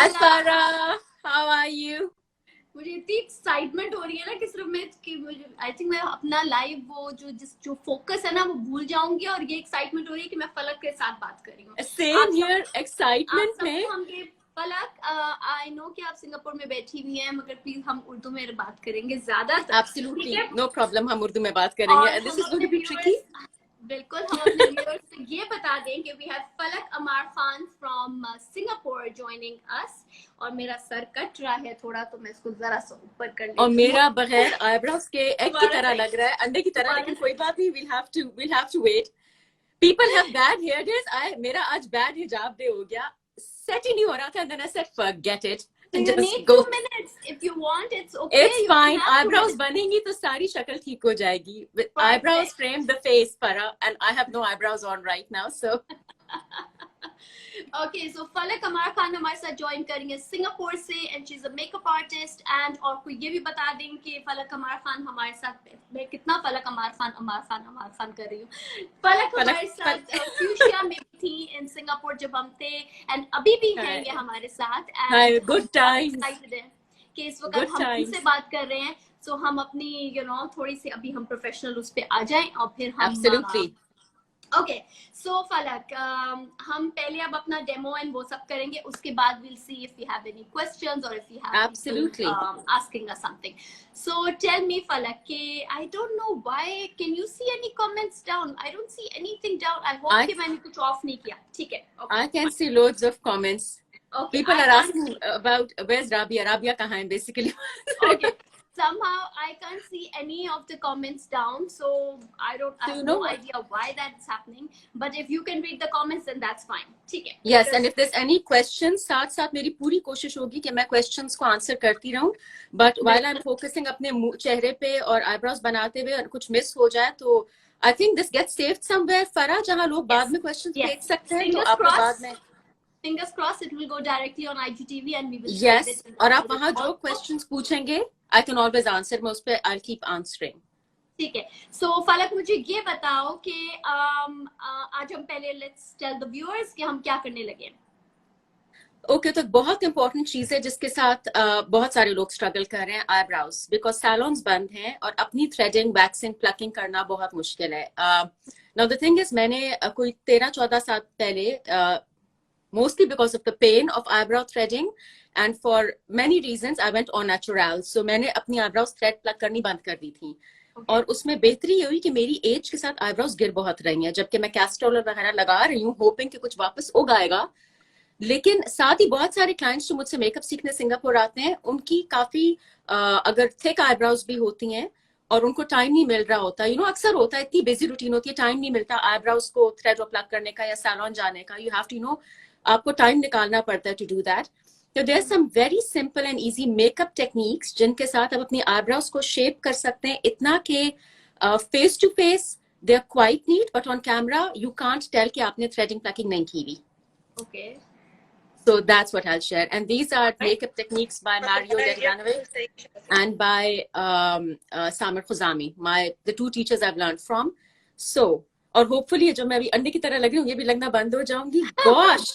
Hi Farah, how are you? मुझे इतनी excitement हो रही है ना कि सिर्फ मैं कि मुझे आई थिंक मैं अपना लाइव वो जो फोकस है ना वो भूल जाऊंगी और ये एक्साइटमेंट हो रही है कि मैं फलक के साथ बात कर रही हूँ। Same here, आप excitement में। सबको हम ये फलक आई नो कि आप सिंगापुर में बैठी हुई हैं मगर प्लीज हम उर्दू में बात करेंगे ज्यादातर। ठीक Absolutely, है no problem, हम उर्दू में बात करेंगे। और And this हम is going अपने to be tricky. बिल्कुल हम अपने व्यूअर्स को ये बता दें कि we have Falak Amar Khan from Singapore joining us और मेरा सर कट रहा है थोड़ा तो मैं इसको जरा सा ऊपर कर लेती हूँ। और मेरा बगैर आईब्रोज के एग की तरह लग रहा है, अंडे की तरह, लेकिन कोई बात नहीं, we'll have to wait. People have bad hair days. मेरा आज bad हिजाब डे हो गया, सेट ही नहीं हो रहा था, and then I said forget it. So you need 2 minutes if you want. It's okay. It's fine. Eyebrows बनेंगी तो सारी शक्ल ठीक हो जाएगी. With eyebrows frame the face, Farah, and I have no eyebrows on right now, so. Okay, so फलक अमार खान हमारे साथ ज्वाइन करेंगे सिंगापुर से and she is a makeup artist and और कोई ये भी बता दें कि फलक अमार खान हमारे साथ मैं कितना फलक अमार खान कर रही हूँ। फलक हमारे साथ फ्यूशिया में थी इन सिंगापुर जब हम थे एंड अभी भी हैं ये हमारे साथ एंड गुड टाइम्स कि इस वक्त हम उनसे बात कर रहे हैं। सो हम अपनी थोड़ी सी अभी हम प्रोफेशनल उस पे आ जाएं और फिर हम एब्सोल्युटली ओके सो फलक हम पहले अब अपना डेमो एंड वो सब करेंगे उसके बाद we'll see if you have any questions or if you have absolutely asking us something. So tell me Falak, I don't know why can you see any comments down? I don't see anything down. I hope कि मैंने कुछ of नहीं किया। ठीक है I can see loads of comments. Okay, people are asking about where's Rabia. Rabia kahan hai basically. Okay. Somehow I can't see any of the comments down, so I have no idea why that's happening. But if you can read the comments, then that's fine. ठीक है? Yes, and if there's any questions, साथ साथ मेरी पूरी कोशिश होगी कि मैं questions को answer करती रहूं. But while I'm focusing अपने चेहरे पे और eyebrows बनाते हुए और कुछ miss हो जाए तो I think this gets saved somewhere. फरा जहाँ लोग बाद में questions भेज सकते हैं तो आप बाद में Fingers crossed it will go directly on IGTV and we will yes और आप वहाँ जो questions पूछेंगे I can always answer. मैं उस पे I'll keep answering. ठीक है। So फलक मुझे ये बताओ कि आज हम पहले let's tell the viewers कि हम क्या करने लगे। ओके तो बहुत इंपॉर्टेंट चीज है जिसके साथ बहुत सारे लोग स्ट्रगल कर रहे हैं आईब्राउज बिकॉज सैलून्स बंद हैं और अपनी थ्रेडिंग वैक्सिंग प्लकिंग करना बहुत मुश्किल है। नाउ द थिंग इज मैंने कोई 13-14 साल पहले mostly because of the pain of eyebrow threading and for many reasons I went on natural. So मैंने अपनी eyebrows thread plug करनी बंद कर दी थी। और उसमें बेहतरी ये हुई कि मेरी एज के साथ आईब्रोज गिर बहुत रही हैं जबकि मैं कैस्टर वगैरह लगा रही हूँ होपिंग कि कुछ वापस उग आएगा। लेकिन साथ ही बहुत सारे क्लाइंट्स जो मुझसे मेकअप सीखने सिंगापुर आते हैं उनकी काफी अगर थिक आईब्रोज भी होती हैं और उनको टाइम नहीं मिल रहा होता अक्सर होता है इतनी बिजी रूटीन होती है टाइम नहीं मिलता आईब्रोज को थ्रेड और प्लग करने का या सैलून जाने का यू हैव टू आपको टाइम निकालना पड़ता है टू डू दैट। तो there some very simple and easy makeup techniques जिनके साथ आप अपनी आईब्रोज को शेप कर सकते हैं इतना कि face to face they are quite neat but on camera you can't tell कि आपने थ्रेडिंग प्लकिंग नहीं की हुई। Okay. So that's what I'll share. And these are makeup techniques by Mario Derjanovic and by Samir Khuzami, the 2 teachers I've learned from. So, और hopefully जो मैं अभी अंडे की तरह लग रही हूँ ये भी लगना बंद हो जाऊंगी। Gosh,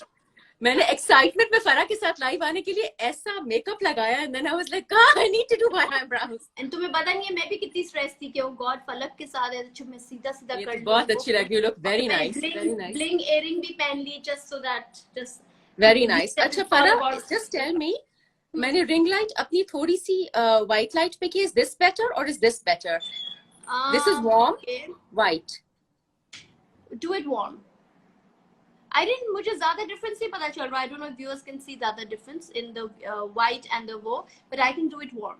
मैंने एक्साइटमेंट में फरा के साथ लाइव आने के लिए ऐसा मेकअप लगाया and then I was like God, I need to do my eyebrows. And तुम्हें पता नहीं है मैं भी कितनी स्ट्रेस थी कि ओ गॉड फलक के साथ है तो मैं सीधा कर लूं। बहुत अच्छी लग रही है, look very nice, very nice. Bling earring भी पहन ली just so that just very nice. अच्छा फरा just tell me मैंने रिंग लाइट अपनी थोड़ी सी व्हाइट लाइट पे की is this better or is this better? This is warm, white. Do it warm. मुझे ज्यादा डिफरेंस नहीं पता चल रहा। I don't know if viewers can see ज्यादा difference in the white and the वो, but I can do it warm.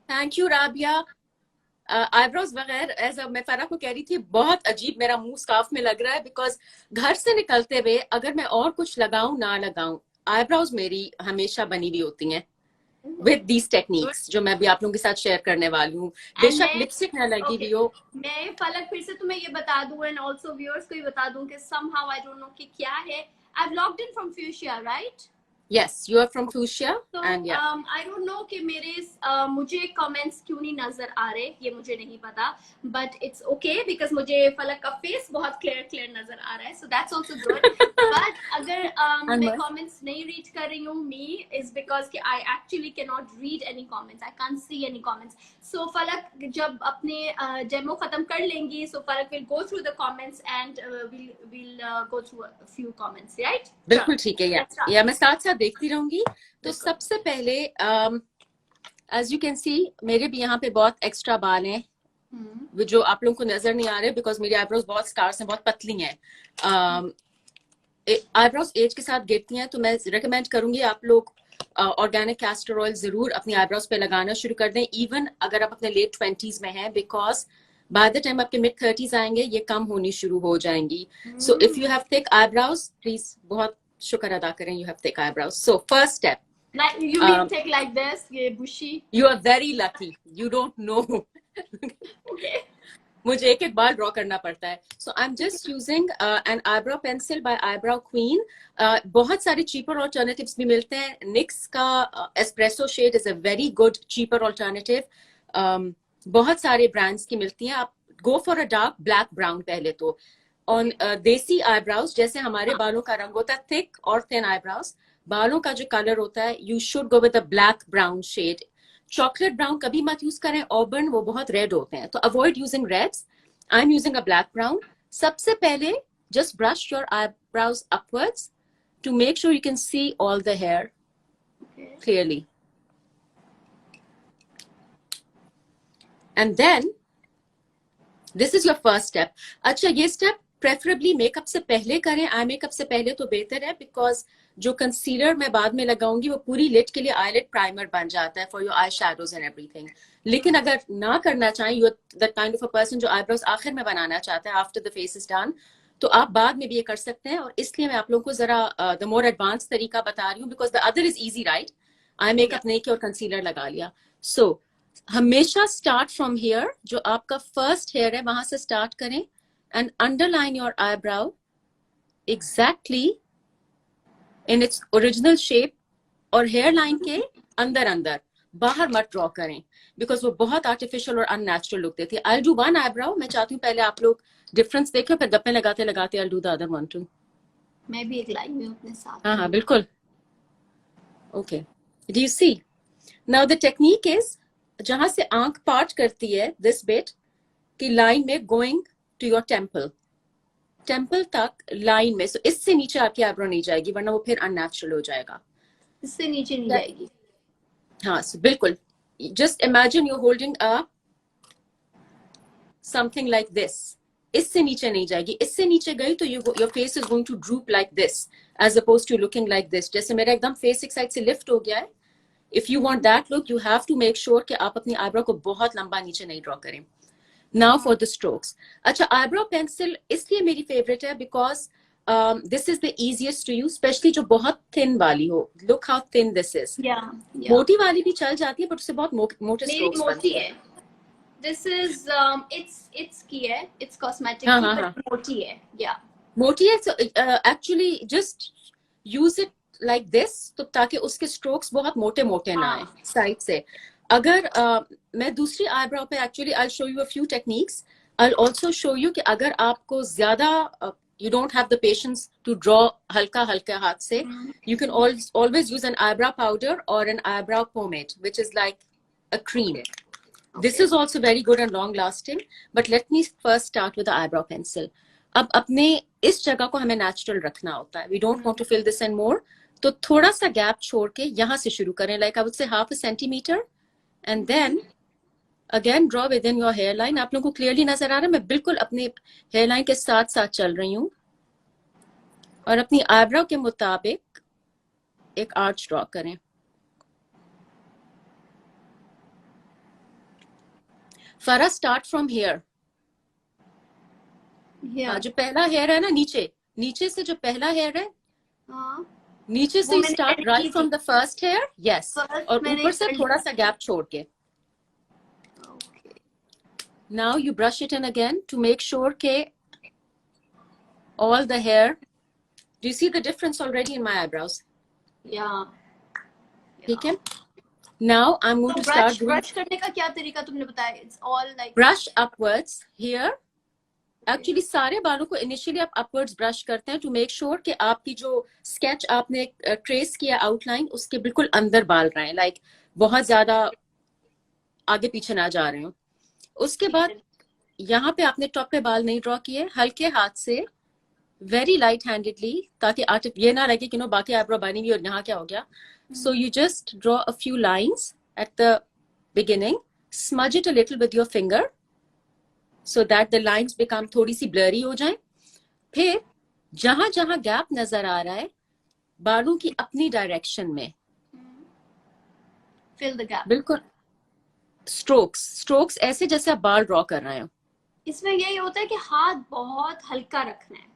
Thank you Rabia. Eyebrows बगैर ऐसा मैं फरा को कह रही थी बहुत अजीब मेरा मुंह स्कार्फ में लग रहा है बिकॉज घर से निकलते हुए अगर मैं और कुछ लगाऊं ना लगाऊं आईब्रोज मेरी हमेशा बनी हुई होती हैं with these techniques जो मैं भी आप लोगों के साथ शेयर करने वाली हूँ बेशक लिपस्टिक ना लगी हुई हो। मैं फलक फिर से तुम्हें ये बता दूं एंड आल्सो व्यूअर्स को ये बता दूं कि somehow I don't know कि क्या है। I've logged in from Fuchsia, right? Yes, you are from Fuchsia, So and yeah. I don't know कि मुझे comments क्यों नहीं नजर आ रहे, ये मुझे नहीं पता, but it's okay because मुझे फलक का face बहुत clear नजर आ रहा है, so that's also good. But अगर मैं comments नहीं read कर रही हूँ, me is because कि I actually cannot read any comments, I can't see any comments. So फलक जब अपने demo खत्म कर लेंगी, so फलक will go through the comments and we'll go through a few comments, right? बिल्कुल ठीक है, या मैं साथ साथ देखती रहूंगी. तो सबसे पहले as you can see मेरे भी यहाँ पे बहुत एक्स्ट्रा बाल हैं जो आप लोगों को नजर नहीं आ रहे बिकॉज मेरी आईब्रोज बहुत स्कार्स हैं, बहुत पतली हैं. आईब्रोज एज के साथ गिरती हैं, तो मैं रिकमेंड करूंगी आप लोग ऑर्गेनिक कैस्टर ऑयल जरूर अपनी आईब्रोज पे लगाना शुरू कर दें, इवन अगर आप अपने लेट 20s में हैं, बिकॉज बाय द टाइम आपके मिड 30s आएंगे ये कम होनी शुरू हो जाएंगी. So if you have thick eyebrows, please बहुत शुक्र अदा करें, you have thick eyebrows. So first step. Like you mean thick like this, ये bushy? You are very lucky. You don't know. Okay. मुझे एक एक बार ड्रॉ करना पड़ता है. So I'm just using an eyebrow pencil by Eyebrow Queen. बहुत सारे cheaper alternatives भी मिलते हैं. NYX का espresso shade is a very good cheaper alternative. बहुत सारे brands की मिलती हैं. आप go for a dark black brown पहले तो. On देसी आईब्राउज, जैसे हमारे बालों का रंग होता है थिक और थिन आईब्राउज, बालों का जो कलर होता है you should go with a black brown shade. Chocolate brown कभी मत यूज करें, ऑबर्न वो बहुत रेड होते हैं, तो avoid using reds. I am using a black brown. सबसे पहले just brush your eyebrows upwards to make sure you can see all the hair clearly, and then this is your first step. अच्छा, ये step preferably makeup से पहले करें, eye makeup से पहले तो बेहतर है, बिकॉज जो कंसीलर मैं बाद में लगाऊंगी वो पूरी लिड के लिए आईलिड प्राइमर बन जाता है for your eye shadows and everything. लेकिन अगर ना करना चाहें, you are the kind of a person जो आईब्रोज आखिर में बनाना चाहता है after the face is done, तो आप बाद में भी ये कर सकते हैं. और इसलिए मैं आप लोगों को जरा द मोर एडवांस तरीका बता रही हूँ, because the other is easy, right? Eye makeup नहीं किया और कंसीलर लगा लिया. सो हमेशा स्टार्ट फ्रॉम हेयर, जो आपका फर्स्ट हेयर है वहां से स्टार्ट करें, and underline your eyebrow exactly in its original shape, और हेयर लाइन के अंदर अंदर, बाहर मत ड्रॉ करें बिकॉज वो बहुत आर्टिफिशियल और अननेचुरल लुक देती है. आई डू वन आईब्राउ, मैं चाहती हूँ पहले आप लोग डिफरेंस देखें, फिर गप्पे लगाते लगाते I do the other one two. मैं भी एक लाइन में अपने साथ. हाँ हाँ बिल्कुल. Okay, do you see now the technique is, जहां से आंख पार्ट करती है दिस बिट की लाइन में, going to your temple, temple तक लाइन में. सो इससे नीचे आपकी आईब्रो नहीं जाएगी, वरना वो फिर अननेचुरल हो जाएगा. इससे नीचे नहीं जाएगी. हाँ, so बिल्कुल. Just imagine you holding a something like this. इससे नीचे नहीं जाएगी. इससे नीचे गई तो your face is going to droop like this as opposed to looking like this. जैसे मेरा एकदम फेस एक साइड से लिफ्ट हो गया है. If you want that look, you have to make sure कि आप अपनी आईब्रो को बहुत लंबा नीचे नहीं ड्रॉ करें. Now for the strokes. अच्छा, आईब्रो पेंसिल इसलिए मेरी फेवरेट है because this is the easiest to use, especially जो बहुत thin वाली हो. Look how thin this is. Yeah. मोटी वाली भी चल जाती है, but उससे बहुत मोटे strokes बनते हैं. This is it's की है, it's cosmetic, but मोटी है. Yeah. मोटी है, so actually just use it like this, तो ताकि उसके स्ट्रोक्स बहुत मोटे मोटे ना आए साइड से. अगर मैं दूसरी आईब्रो पे actually I show you a few techniques. I also show you कि अगर आपको ज्यादा you don't have the patience to draw हल्का हल्का हाथ से, you can always use an eyebrow powder और an eyebrow pomade which is like a cream. This is also very good and long lasting. But let me first start with eyebrow pencil. अब अपने इस जगह को हमें natural रखना होता है. We don't want to fill this and more. तो थोड़ा सा गैप छोड़ के यहां से शुरू करें, like I would say half a centimetre, and then again draw within your hair line. आप लोगों को क्लियरली नजर आ रहा है, मैं बिल्कुल अपने हेयर लाइन के साथ साथ चल रही हूँ, और अपनी आईब्रो के मुताबिक एक आर्च ड्रॉ करें. फरा स्टार्ट फ्रॉम हेयर. जो पहला हेयर है ना, नीचे से जो पहला हेयर है, नीचे से start right from the first hair. Yes, और ऊपर से थोड़ा सा गैप छोड़ के. Now you brush it in again to make sure के all the hair. Do you see the difference already in my eyebrows? या ठीक है. Now I'm going तो to start doing ब्रश करने का क्या तरीका तुमने बताया? It's all like brush upwards here. Actually सारे बालों को इनिशियली आप अपवर्ड्स ब्रश करते हैं टू मेक श्योर कि आपकी जो स्केच आपने ट्रेस किया आउटलाइन उसके बिल्कुल अंदर बाल रहे हैं, लाइक बहुत ज्यादा आगे पीछे ना जा रहे हो. उसके बाद यहाँ पे आपने टॉप पे बाल नहीं ड्रॉ किए, हल्के हाथ से वेरी लाइट हैंडेडली, ताकि ये ना लगे कि नो बाकी आईब्रो बनी हुई और यहाँ क्या हो गया. So you just draw a few lines at the beginning, smudge it a little with your finger so that the lines become थोड़ी सी blurry हो जाएं. फिर जहां जहां गैप नजर आ रहा है बालों की अपनी डायरेक्शन में फिल द गैप. बिल्कुल स्ट्रोक्स ऐसे जैसे आप बाल ड्रॉ कर रहे हो. इसमें यही होता है कि हाथ बहुत हल्का रखना है,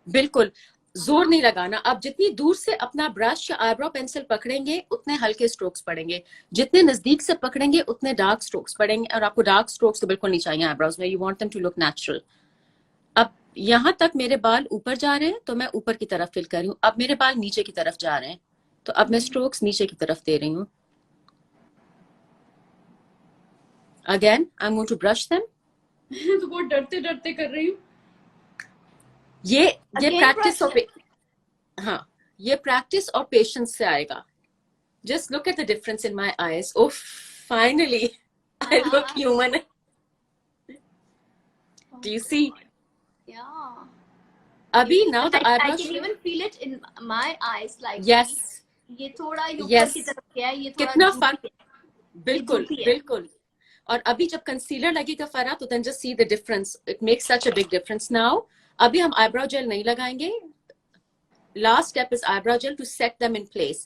बिल्कुल जोर नहीं लगाना. आप जितनी दूर से अपना ब्रश या आईब्रो पेंसिल पकड़ेंगे उतने हल्के स्ट्रोक्स पड़ेंगे, जितने नजदीक से पकड़ेंगे उतने डार्क स्ट्रोक्स पड़ेंगे. और आपको डार्क स्ट्रोक्स तो बिल्कुल नहीं चाहिए आईब्रोज में. You want them to look natural. अब यहाँ तक मेरे बाल ऊपर जा रहे हैं तो मैं ऊपर की तरफ फिल कर रही हूँ. अब मेरे बाल नीचे की तरफ जा रहे हैं तो अब मैं स्ट्रोक्स नीचे की तरफ दे रही हूँ. Again I am going to brush them. तो बहुत डरते डरते कर रही हूँ. ये Again प्रैक्टिस brush और हाँ ये प्रैक्टिस और पेशेंस से आएगा. Just look at the difference in my eyes. Oh finally I look human. Do you see? Yeah. अभी now the I eyebrow can even feel it in my eyes like yes ये थोड़ा ऊपर Yes. की तरफ गया है, ये थोड़ा कितना droopy फर्क. है. बिल्कुल droopy है. बिल्कुल. और अभी जब कंसीलर लगेगा फरा तो then just see the difference. It makes such a big difference. Now अभी हम आईब्रो जेल नहीं लगाएंगे. Last step is eyebrow gel to set them in place,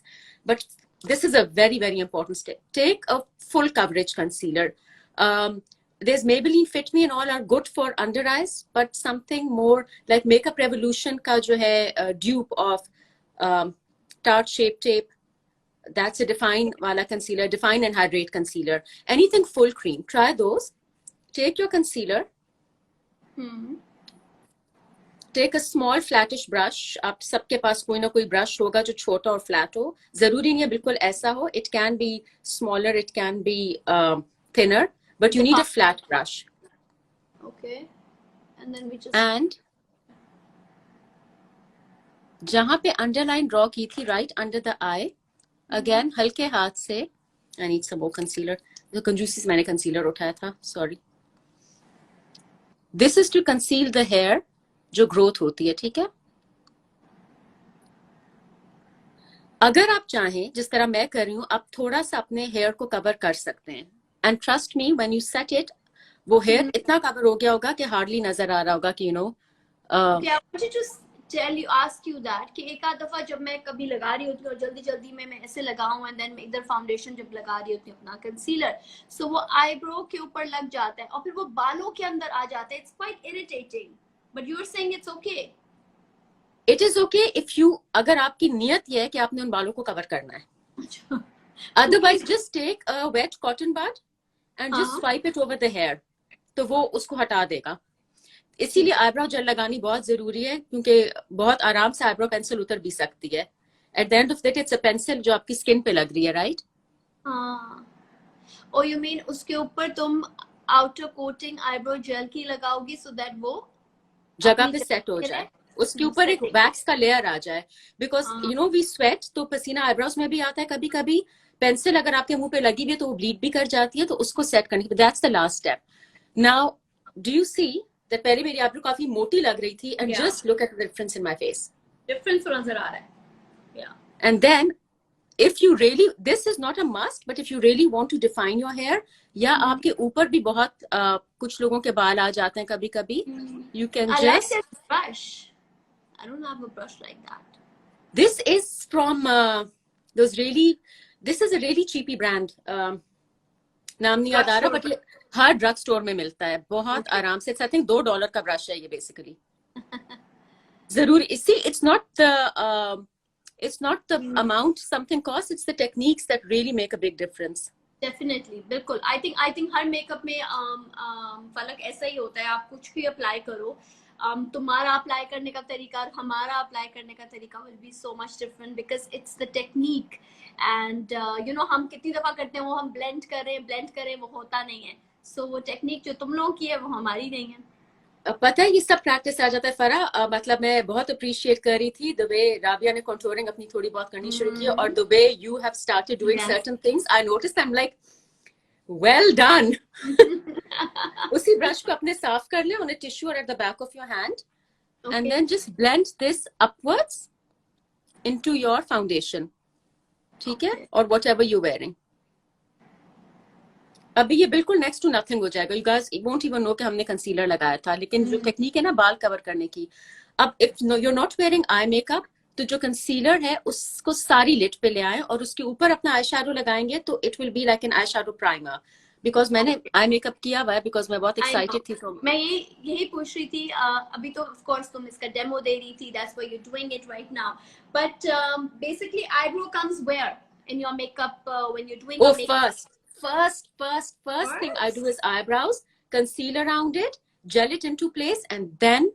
but this is a very very important step. Take a full coverage concealer. There's Maybelline Fit Me and all are good for under eyes, but something more like Makeup Revolution ka jo hai dupe of Tarte Shape Tape, that's a define wala concealer, define and hydrate concealer. Anything full cream, try those. Take your concealer, take a small flattish brush. आप सबके पास कोई ना कोई brush होगा जो छोटा और flat हो. जरूरी नहीं है बिल्कुल ऐसा हो. It can be smaller, it can be thinner, but you need a flat brush. Okay. And then we just and जहां पे अंडरलाइन ड्रॉ की थी right under the eye, again हल्के हाथ से. I need some more concealer. जो कंजूसी से मैंने कंसीलर उठाया था, sorry. This is to conceal the hair जो ग्रोथ होती है. ठीक है. अगर आप चाहें जिस तरह मैं कर रही हूँ आप थोड़ा सा अपने हेयर को कवर कर सकते हैं. And trust me when you set it वो हेयर इतना कवर हो गया होगा कि हार्डली नजर आ रहा होगा कि you no. okay, I wanted to tell you, ask you that कि एक आध दफा जब मैं कभी लगा रही होती हूँ और जल्दी जल्दी में मैं ऐसे लगाऊं एंड देन मैं इधर फाउंडेशन जब लगा रही होती हूँ अपना कंसीलर, सो वो आईब्रो के ऊपर लग जाता है और फिर वो बालों के अंदर आ जाता है. It's quite irritating, but you are saying it's okay. It is okay if you, अगर आपकी नियत ये है कि आपने उन बालों को कवर करना है. Otherwise just take a wet cotton bud and just swipe it over the hair, तो वो उसको हटा देगा. इसीलिए आईब्रो जेल लगानी बहुत जरूरी है क्योंकि बहुत आराम से आईब्रो पेंसिल उतर भी सकती है. At the end of that it's a pencil जो आपकी स्किन पे लग रही है, राइट? ओ यू मीन उसके ऊपर तुम आउटर कोटिंग आईब्रो जेल की लगाओगी सो दैट वो जगह पे सेट हो जाए, उसके ऊपर एक वैक्स का लेयर आ जाए. Because you know we sweat, तो पसीना आईब्रोज में भी आता है कभी कभी. पेंसिल अगर आपके मुंह पे लगी हुई है तो वो ब्लीड भी कर जाती है, तो उसको सेट करने के बाद that's the last step. Now do you see that पहले मेरी आईब्रो काफी मोटी लग रही थी and just look at the difference in my face. Difference नजर आ रहा है. And then if you really, this is not a must, but if you really want to define your hair, या आपके ऊपर भी बहुत कुछ लोगों के बाल आ जाते हैं कभी कभी, you can I just like this brush. I don't have a brush like that. This is from those really, this is a really cheapy brand. नाम नहीं याद आ रहा, बट ये हर ड्रग स्टोर में मिलता है बहुत आराम से. आई थिंक $2 का ब्रश है ये बेसिकली. जरूर इसी, it's not the amount something costs, it's the techniques that really make a big difference. Definitely, बिल्कुल. I think हर मेकअप में फलक ऐसा ही होता है. आप कुछ भी अप्लाई करो, तुम्हारा अप्लाई करने का तरीका और हमारा अप्लाई करने का तरीका will be so much different because it's the technique and you know हम कितनी दफा करते हैं वो हम ब्लेंड करें वो होता नहीं है सो वो टेक्निक जो तुम लोगों की है वो हमारी नहीं है पता है ये सब प्रैक्टिस आ जाता है फरा। मतलब मैं बहुत अप्रिशिएट कर रही थी द वे राबिया ने कंटूरिंग अपनी थोड़ी बहुत करनी शुरू की और the way you have started doing certain things I notice I am like well done. उसी ब्रश को अपने साफ कर ले ऑन अ टिश्यू और at the back of your hand and then just blend this upwards into your foundation, ठीक है, और व्हाटएवर यू वेयरिंग। अभी ये बिल्कुल नेक्स्ट टू नथिंग हो जाएगा, you guys won't even know कि हमने कंसीलर लगाया था। लेकिन जो टेक्निक है ना बाल कवर करने की, अब if you are not wearing eye makeup तो जो कंसीलर है उसको सारी लिट पे ले आए और उसके ऊपर अपना आई शैडो लगाएंगे तो it will be like an eye shadow primer. Because मैंने आई मेकअप किया हुआ है बिकॉज मैं बहुत एक्साइटेड थी। तो मैं यही पूछ रही थी अभी तो ऑफ कोर्स तुम इसका डेमो दे रही थी that's why you doing it right now but basically eyebrow comes where in your makeup when you doing your makeup first thing I do is eyebrows, conceal around it, gel it into place, and then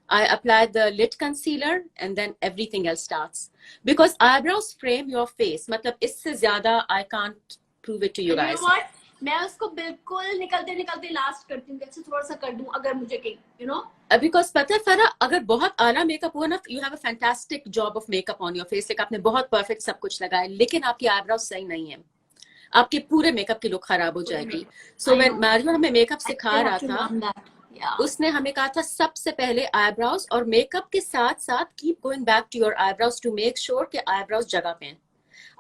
I apply the lit concealer, and then everything else starts. Because eyebrows frame your face. मतलब इससे ज़्यादा I can't prove it to you guys. You know what? मैं उसको बिल्कुल निकलते last करती हूँ, कैसे थोड़ा सा कर दूँ अगर मुझे कहीं, you know? Because पता है फरा, अगर बहुत आला मेकअप हुआ ना, you have a fantastic job of makeup on your face. like आपने बहुत perfect सब कुछ लगाया, लेकिन आपकी eyebrows सही नहीं है, आपके पूरे मेकअप की लुक खराब हो जाएगी। सो व्हेन मारियो हमें मेकअप सिखा रहा था, उसने हमें कहा था सबसे पहले आईब्रोज और मेकअप के साथ साथ keep going back to your eyebrows to make sure कि आईब्रोज जगह पे हैं।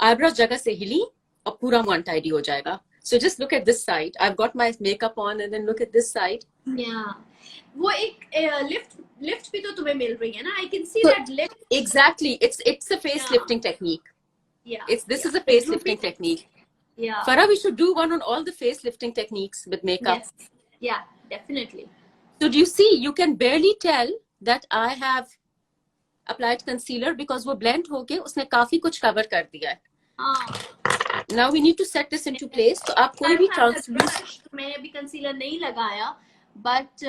आईब्रोज जगह से हिली और पूरा मुंह अनटाइडी हो जाएगा। So just look at this side, I have got my makeup on and then look at this side. वो एक लिफ्ट भी तो तुम्हें मिल रही है ना, I can see that lift. Exactly, it's a face lifting technique. This is a face lifting technique. Yeah. Farah, we should do one on all the face lifting techniques with makeup. Yes. Yeah, definitely. So do you see, you can barely tell that I have applied concealer because वो blend हो के उसने काफी कुछ cover कर दिया है। Now we need to set this into place. तो आप कोई भी translucent, मैंने अभी concealer नहीं लगाया, but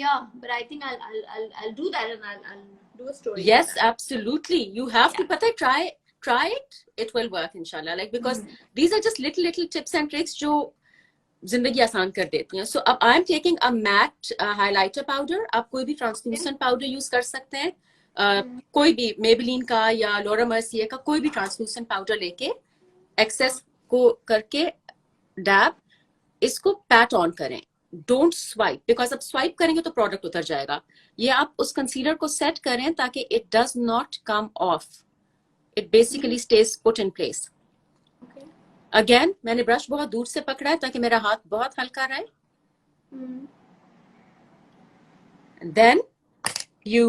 yeah, but I think I'll do that and I'll do a story. Yes, absolutely. You have to, पता है, try it, it will work inshallah, like because these are just little tips and tricks जो जिंदगी आसान कर देती हैं। So अब I am taking a matte highlighter powder, आप कोई भी translucent powder यूज कर सकते हैं, कोई भी Maybelline का या Laura Mercier का कोई भी translucent powder लेके excess को करके dab, इसको pat on करें, don't swipe, because अब swipe करेंगे तो product उतर जाएगा। ये आप उस concealer को set करें ताकि it does not come off. It basically stays put in place. Okay. Again, मैंने ब्रश बहुत दूर से पकड़ा है ताकि मेरा हाथ बहुत हल्का रहे. And then you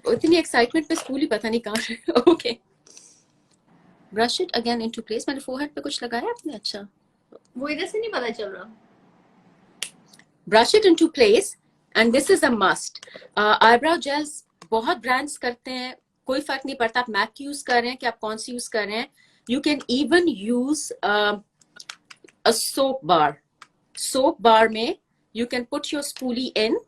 इतनी एक्साइटमेंट पे स्कूल ही पता नहीं कहाँ. Okay. Brush it again into place. मैंने forehead पे कुछ लगाया आपने? अच्छा. वो इधर से नहीं पता चल रहा. Brush it into place, and this is a must. Eyebrow gels बहुत brands करते हैं. कोई फर्क नहीं पड़ता आप मैक यूज कर रहे हैं कि आप कौन सी यूज कर रहे हैं. You can even use a soap bar में you can put your spooly in,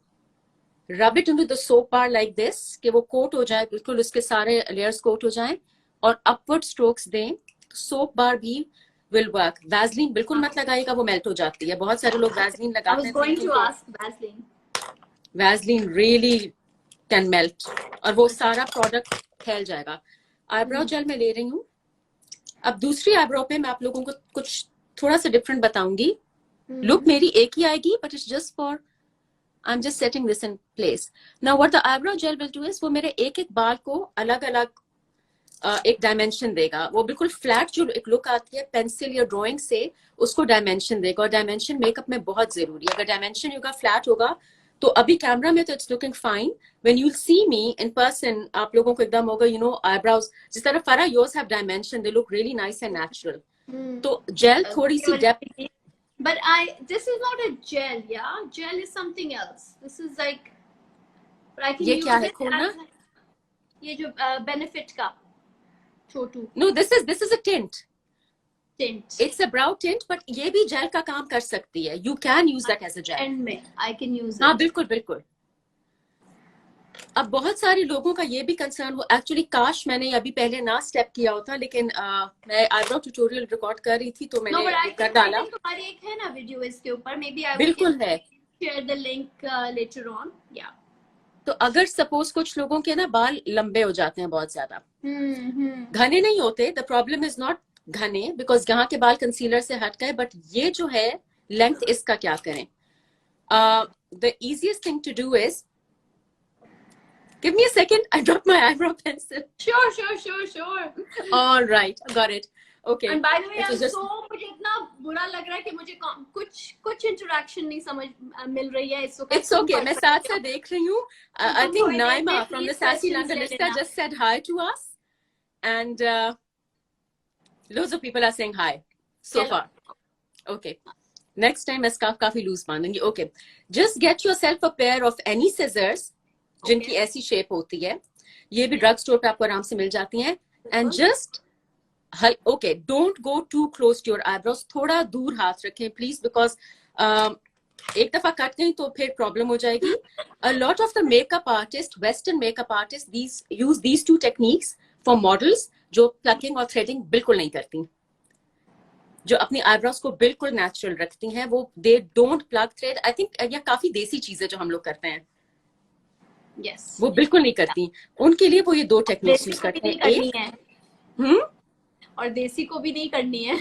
rub it into the soap bar like this कि वो कोट हो जाए, बिल्कुल उसके सारे लेयर्स कोट हो जाएं, और अपवर्ड स्ट्रोक्स दें. सोप बार भी विल वर्क. वैसलीन बिल्कुल मत लगाइएगा, वो मेल्ट हो जाती है. बहुत सारे लोग वैसलीन लगाते हैं. वैसलीन रियली कैन मेल्ट और वो सारा प्रोडक्ट फैल जाएगा. आईब्रो जेल मैं ले रही हूँ. अब दूसरी आईब्रो पे मैं आप लोगों को कुछ थोड़ा सा डिफरेंट बताऊंगी. लुक मेरी एक ही आएगी, but it's just for I am just setting this in place. Now what the eyebrow jail will do is, वो मेरे एक एक बाल को अलग अलग एक डायमेंशन देगा. वो बिल्कुल फ्लैट जो एक लुक आती है पेंसिल या ड्राइंग से, उसको डायमेंशन देगा. और डायमेंशन मेकअप में बहुत जरूरी है. अगर डायमेंशन होगा फ्लैट होगा तो अभी कैमरा में तो it's looking fine. When you see me in person आप लोगों को एकदम होगा, यू नो, आईब्रोज जिस तरह फरा yours have dimension, they look really nice and natural. तो जेल थोड़ी सी depth. But this is not a gel, yeah. Gel is something else. This is like, but I can ये use क्या है it खोलना? as ये जो benefit का छोटू. No, this is a tint. Tint. It's a brow tint, but ये भी jail का काम कर सकती है. You can use that as a gel. End में I can use it. हाँ बिल्कुल बिल्कुल. अब बहुत सारे लोगों का ये भी कंसर्न हो, एक्चुअली काश मैंने अभी पहले ना स्टेप किया होता, लेकिन मैं आईब्रो ट्यूटोरियल रिकॉर्ड कर रही थी तो No, मैंने but I ये कर think डाला। तुम्हारी एक है ना वीडियो इसके ऊपर, maybe I will बिल्कुल है। share the link later on. Yeah. तो अगर सपोज कुछ लोगों के ना बाल लंबे हो जाते हैं बहुत ज्यादा, घने नहीं होते, द प्रॉब्लम इज नॉट घने बिकॉज यहाँ के बाल कंसीलर से हट गए, बट ये जो है लेंथ, इसका क्या करें? The easiest thing to do is, give me a second, I dropped my eyebrow pencil. Sure. All right, got it. Okay. And by the way, It was just... मुझे इतना बुरा लग रहा है कि मुझे कुछ इंटरेक्शन नहीं समझ मिल रही है इस वक्त। It's okay, मैं साथ साथ देख रही हूँ। I think Naima from the Sassy Londonista just said hi to us, and loads of people are saying hi so far. Okay. Next time मैं scarf काफी loose बांधूंगी. Okay. Just get yourself a pair of any scissors जिनकी ऐसी shape होती है, ये भी drug store पे आपको आराम से मिल जाती हैं, and just okay, don't go too close to your eyebrows, थोड़ा दूर हाथ रखें प्लीज, बिकॉज एक दफा कट गई तो फिर प्रॉब्लम हो जाएगी। A lot of the makeup artist, western makeup artist, these use these two techniques for models जो प्लकिंग और थ्रेडिंग बिल्कुल नहीं करती, जो अपनी आईब्रोज को बिल्कुल नेचुरल रखती हैं, वो they don't plug thread. I think यह काफी देसी चीज है जो हम लोग करते हैं। Yes. वो बिल्कुल नहीं करती, उनके लिए वो ये दो टेक्निक्स यूज करते हैं। एक और देसी को भी नहीं करनी है।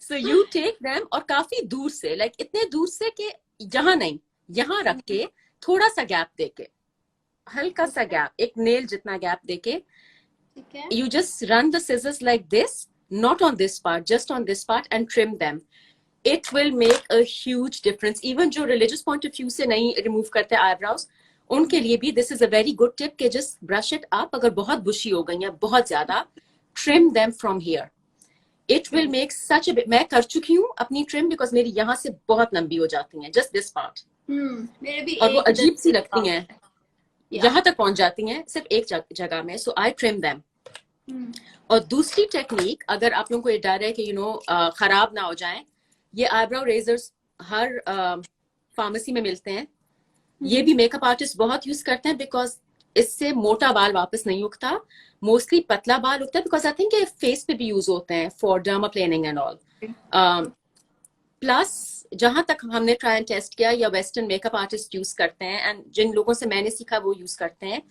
So you take them और काफी दूर से, like इतने दूर से कि यहाँ नहीं, यहाँ रख के थोड़ा सा गैप देके, हल्का सा गैप, एक नेल जितना गैप देके, you just run the scissors like this, not on this part, just on this part, and trim them. It will make a huge difference. Even जो religious point of view से नहीं remove करते eyebrows, उनके लिए भी this is a very good tip कि just brush it up. अगर बहुत bushy हो गई या बहुत ज्यादा, trim them from here. It will make such a bit. मैं कर चुकी हूँ अपनी trim because मेरी यहाँ से बहुत लंबी हो जाती हैं, just this part. मेरे भी और वो अजीब सी लगती हैं, यहाँ तक पहुंच जाती हैं सिर्फ एक जगह में, so I trim them. और दूसरी टेक्निक, अगर आप लोगों को ये डर है कि खराब ना हो जाए, ये आईब्रो रेजर्स हर फार्मेसी में मिलते हैं, ये भी मेकअप आर्टिस्ट बहुत यूज करते हैं बिकॉज इससे मोटा बाल वापस नहीं उगता, मोस्टली पतला बाल उगता है, बिकॉज आई थिंक ये फेस पे भी यूज होते हैं फॉर डर्माप्लेनिंग एंड ऑल। प्लस जहां तक हमने ट्राई एंड टेस्ट किया, या वेस्टर्न मेकअप आर्टिस्ट यूज करते हैं, एंड जिन लोगों से मैंने सीखा वो यूज करते हैं,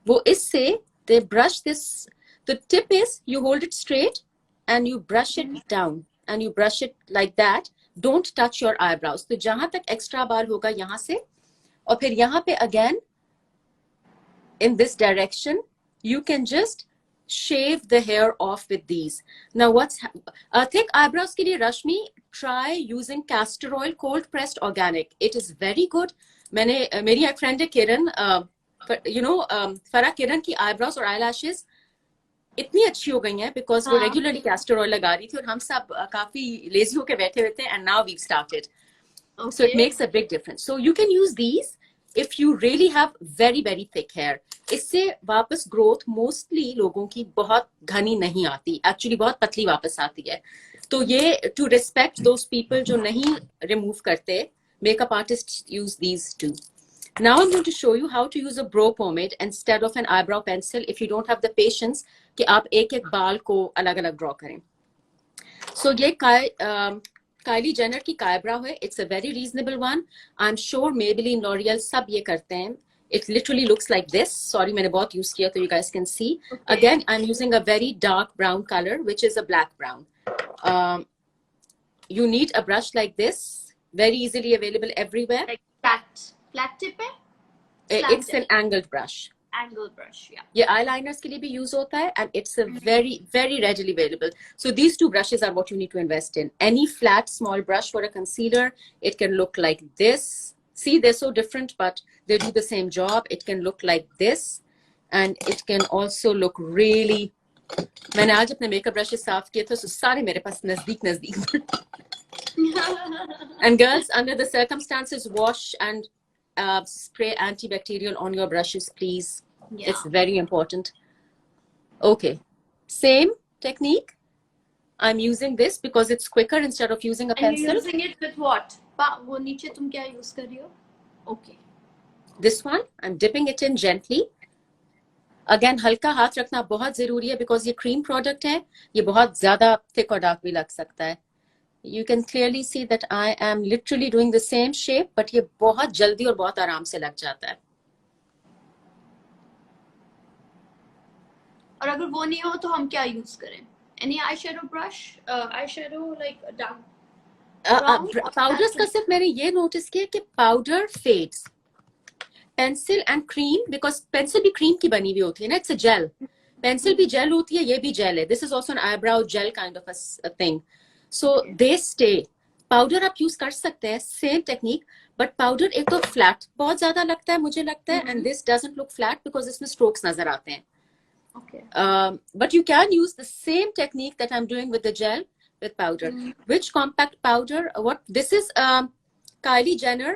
वो इससे दे brush this, the tip is you hold it straight and you brush it down and you brush it like that. Don't touch your eyebrows. तो जहां तक एक्स्ट्रा बाल होगा यहाँ से, और फिर यहाँ पे again in this direction, you can just shave the hair off with these. Now what's thick eyebrows के लिए, Rashmi, try using castor oil, cold pressed organic. It is very good. मेरी एक फ्रेंड है किरण, फरा किरण की eyebrows और eyelashes इतनी अच्छी हो गई हैं बिकॉज वो रेगुलरली कैस्टर ऑयल लगा रही थी, और हम सब काफी लेजी होके बैठे हुए थे, and now we started, so it makes a big difference. So you can use these if you really have very very thick hair. इससे वापस ग्रोथ मोस्टली लोगों की बहुत घनी नहीं आती, एक्चुअली बहुत पतली वापस आती है. तो ये टू रिस्पेक्ट दोज पीपल जो नहीं रिमूव करते, makeup artist use these two. Now I'm going to show you how to use a brow pomade instead of an eyebrow pencil if you don't have the patience कि आप एक एक बाल को अलग अलग ड्रॉ करें. So ये काइली जेनर की काइब्राउ है. It's a very reasonable one. I'm sure Maybelline, L'Oreal सब ये करते हैं. It literally looks like this. Sorry, मैंने बहुत use किया तो you guys can see. Okay. Again, I'm using a very dark brown color, which is a black brown. You need a brush like this, very easily available everywhere. Like flat tip है? It's an angled brush. Angled brush, yeah. ये eyeliners के लिए भी use होता है, and it's a very very readily available. So these two brushes are what you need to invest in. Any flat small brush for a concealer, it can look like this. See, they're so different, but they do the same job. It can look like this, and it can also look really. मैंने आज अपने makeup brushes साफ किए थे, so सारे मेरे पास नजदीक. And girls, under the circumstances, wash and spray antibacterial on your brushes, please. Yeah. It's very important. Okay, same technique. I'm using this because it's quicker instead of using a pencil. And you're using it with what? वो नीचे तुम क्या use कर रही हो? Okay. This one, I'm dipping it in gently. Again हल्का हाथ रखना बहुत जरूरी है बिकॉज ये क्रीम प्रोडक्ट है, ये बहुत ज्यादा थिक और डार्क भी लग सकता है. You can clearly see that I am literally doing the same shape, but ये बहुत जल्दी और बहुत आराम से लग जाता है. और अगर वो नहीं हो तो हम क्या यूज करें? Any eyeshadow brush, eyeshadow like dark powders का सिर्फ मैंने ये नोटिस किया कि powder fades. Pencil and cream, because pencil भी क्रीम की बनी हुई होती है ना, इट्स अ जेल. पेंसिल भी जेल होती है, ये भी जेल है. This is also an eyebrow gel kind of a thing. So they stay. Powder आप यूज कर सकते हैं, सेम टेक्निक, बट पाउडर एक तो फ्लैट बहुत ज्यादा लगता है मुझे लगता है, and this doesn't look flat because इसमें स्ट्रोक्स नजर आते हैं. But you can use the same technique that I'm doing with the gel with powder. Which compact powder? What this is? Kylie Jenner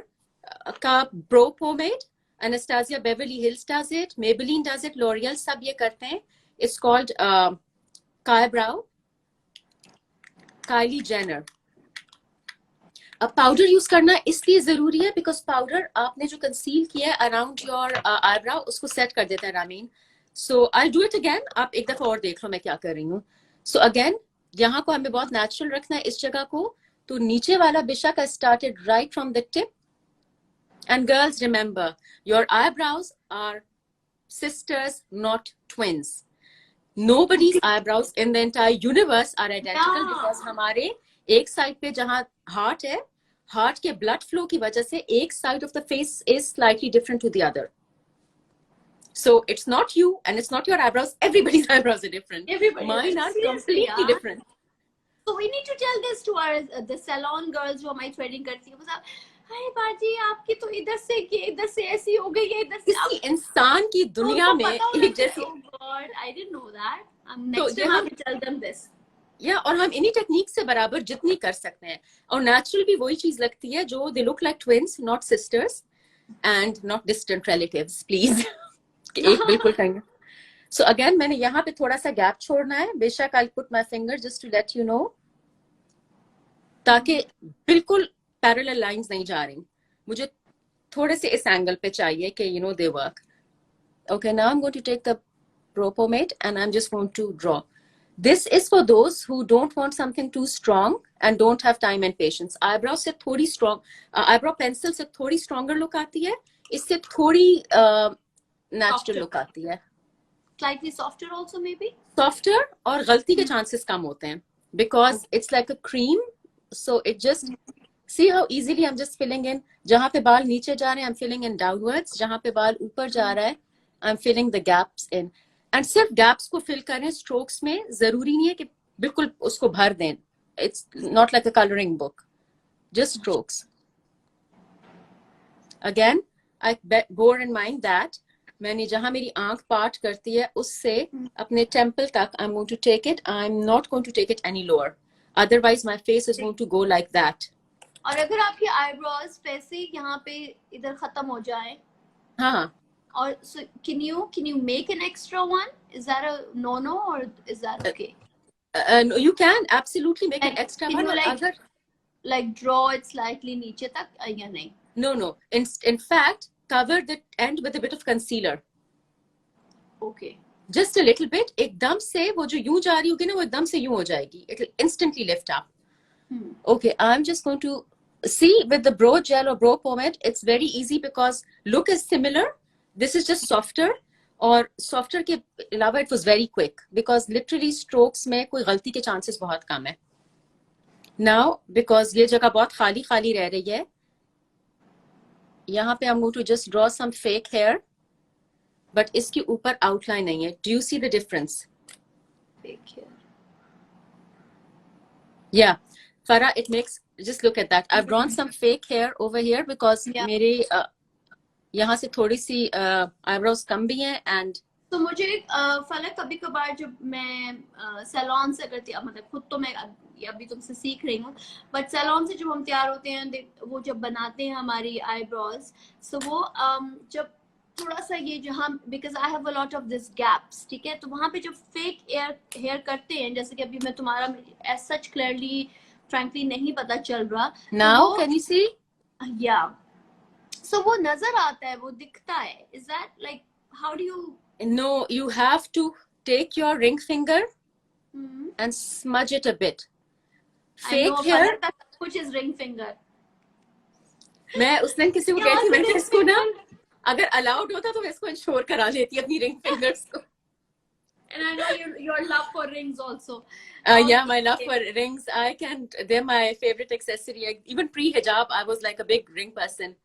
का Bro Pomade. Anastasia Beverly Hills does it. Maybelline does it. L'Oreal सब ये करते हैं. It's called Kai Brow. Kylie Jenner. अब powder use करना इसलिए जरूरी है बिकॉज पाउडर आपने जो कंसील किया है अराउंड योर आईब्राउ उसको सेट कर देता है रामीन. सो आई डू इट अगेन. आप एक दफा और देख लो मैं क्या कर रही हूँ. सो अगेन यहाँ को हमें बहुत नेचुरल रखना है इस जगह को. तो नीचे वाला बेशक I started right from the tip. And girls remember, your eyebrows are sisters, not twins. Nobody's eyebrows in the entire universe are identical because हमारे एक साइड पे जहाँ हार्ट है, हार्ट के ब्लड फ्लो की वजह से एक side of the face is slightly different to the other. So it's not you and it's not your eyebrows. Everybody's eyebrows are different. Mine are completely different. So we need to tell this to our the salon girls जो हमारी threading करती है. मतलब हाय बाजी आपकी तो इधर से ऐसी हो गई है, इधर से. किसी इंसान की दुनिया में एक जैसी. Oh God, I didn't know that. Next time I will tell them this. या और हम इन्हीं टेक्निक से बराबर जितनी कर सकते हैं. और नेचुरल भी वही चीज लगती है जो they look like twins, not sisters and not distant relatives, please. एक बिल्कुल कहेंगे. सो अगेन मैंने यहाँ पे थोड़ा सा गैप छोड़ना है. बेशक I put my finger just to let you know, ताकि बिल्कुल पैरेलल लाइंस नहीं जा रही. मुझे थोड़े से इस एंगल पे चाहिए कि you know they work. Okay, now I am going to take the Pro Pomade and I'm just going to draw. This is for those who don't want something too strong and don't have time and patience. Eyebrow से थोड़ी strong, eyebrow pencil से थोड़ी stronger look आती है, इससे थोड़ी natural look आती है. Slightly softer also maybe? Softer और गलती के chances कम होते हैं because it's like a cream, so it just see how easily I'm just filling in. जहाँ पे बाल नीचे जा रहे हैं I'm filling in downwards, जहाँ पे बाल ऊपर जा रहा है I'm filling the gaps in. And सिर्फ गैप्स को फिल करें स्ट्रोक्स में, जरूरी नहीं है कि बिल्कुल उसको भर दें. It's not like a colouring book, just strokes. Again I bore in mind that मैंने जहां मेरी आंख पार्ट करती है उससे अपने टेम्पल तक I am going to take it. I am not going to take it any lower, otherwise my face is going to go like that. और अगर आपकी आईब्रोज वैसे यहाँ पे इधर खत्म हो जाए, हाँ, or so can you make an extra one? Is that a no or is that okay? No, you can absolutely make an extra one. Like draw it slightly नीचे तक या नहीं? No. In fact, cover the end with a bit of concealer. Okay. Just a little bit. एकदम से वो जो यूं जा रही होगी ना वो एकदम से यूं हो जाएगी. It will instantly lift up. Okay, I'm just going to see with the Bro Gel or Bro Pomade. It's very easy because look is similar. This is just softer. और softer के अलावा it was very quick because literally strokes में कोई गलती के chances बहुत कम है. Now because ये जगह बहुत खाली खाली रह रही है, यहाँ पे I'm going to just draw some fake hair, but इसके ऊपर outline नहीं है. Do you see the difference? Fake hair. Yeah, Farah, it makes, just look at that. I've drawn some fake hair over here because मेरे यहाँ से थोड़ी सी eyebrows कम भी हैं. एंड तो मुझे फलक कभी कभार जब मैं सैलून से करती हूँ, मतलब खुद तो मैं अभी तुमसे सीख रही हूँ, बट सैलून से जब हम तैयार होते हैं वो जब बनाते हैं हमारी आईब्रोज, सो वो जब थोड़ा सा ये जहाँ, because I have a lot of this gaps, ठीक है, तो वहाँ पे जब फेक हेयर करते हैं, जैसे कि अभी मैं तुम्हारा एज सच क्लियरली फ्रैंकली नहीं पता चल रहा. Now can you see? या So वो नजर आता है, वो दिखता है. Is that like, how do you? No, you have to take your ring finger Hmm. and smudge it a bit. I know Fake hair. फलक का सब कुछ is ring finger. मैं उस दिन किसी को यहाँ कहती, से मैंने ring इसको ना finger. अगर अलाउड होता तो मैं इसको इंश्योर करा लेती अपनी रिंग फिंगर्स को. And I know your love for rings also. Yeah, my love for rings. They're my favorite accessory. Even pre-hijab, I was like a big ring person.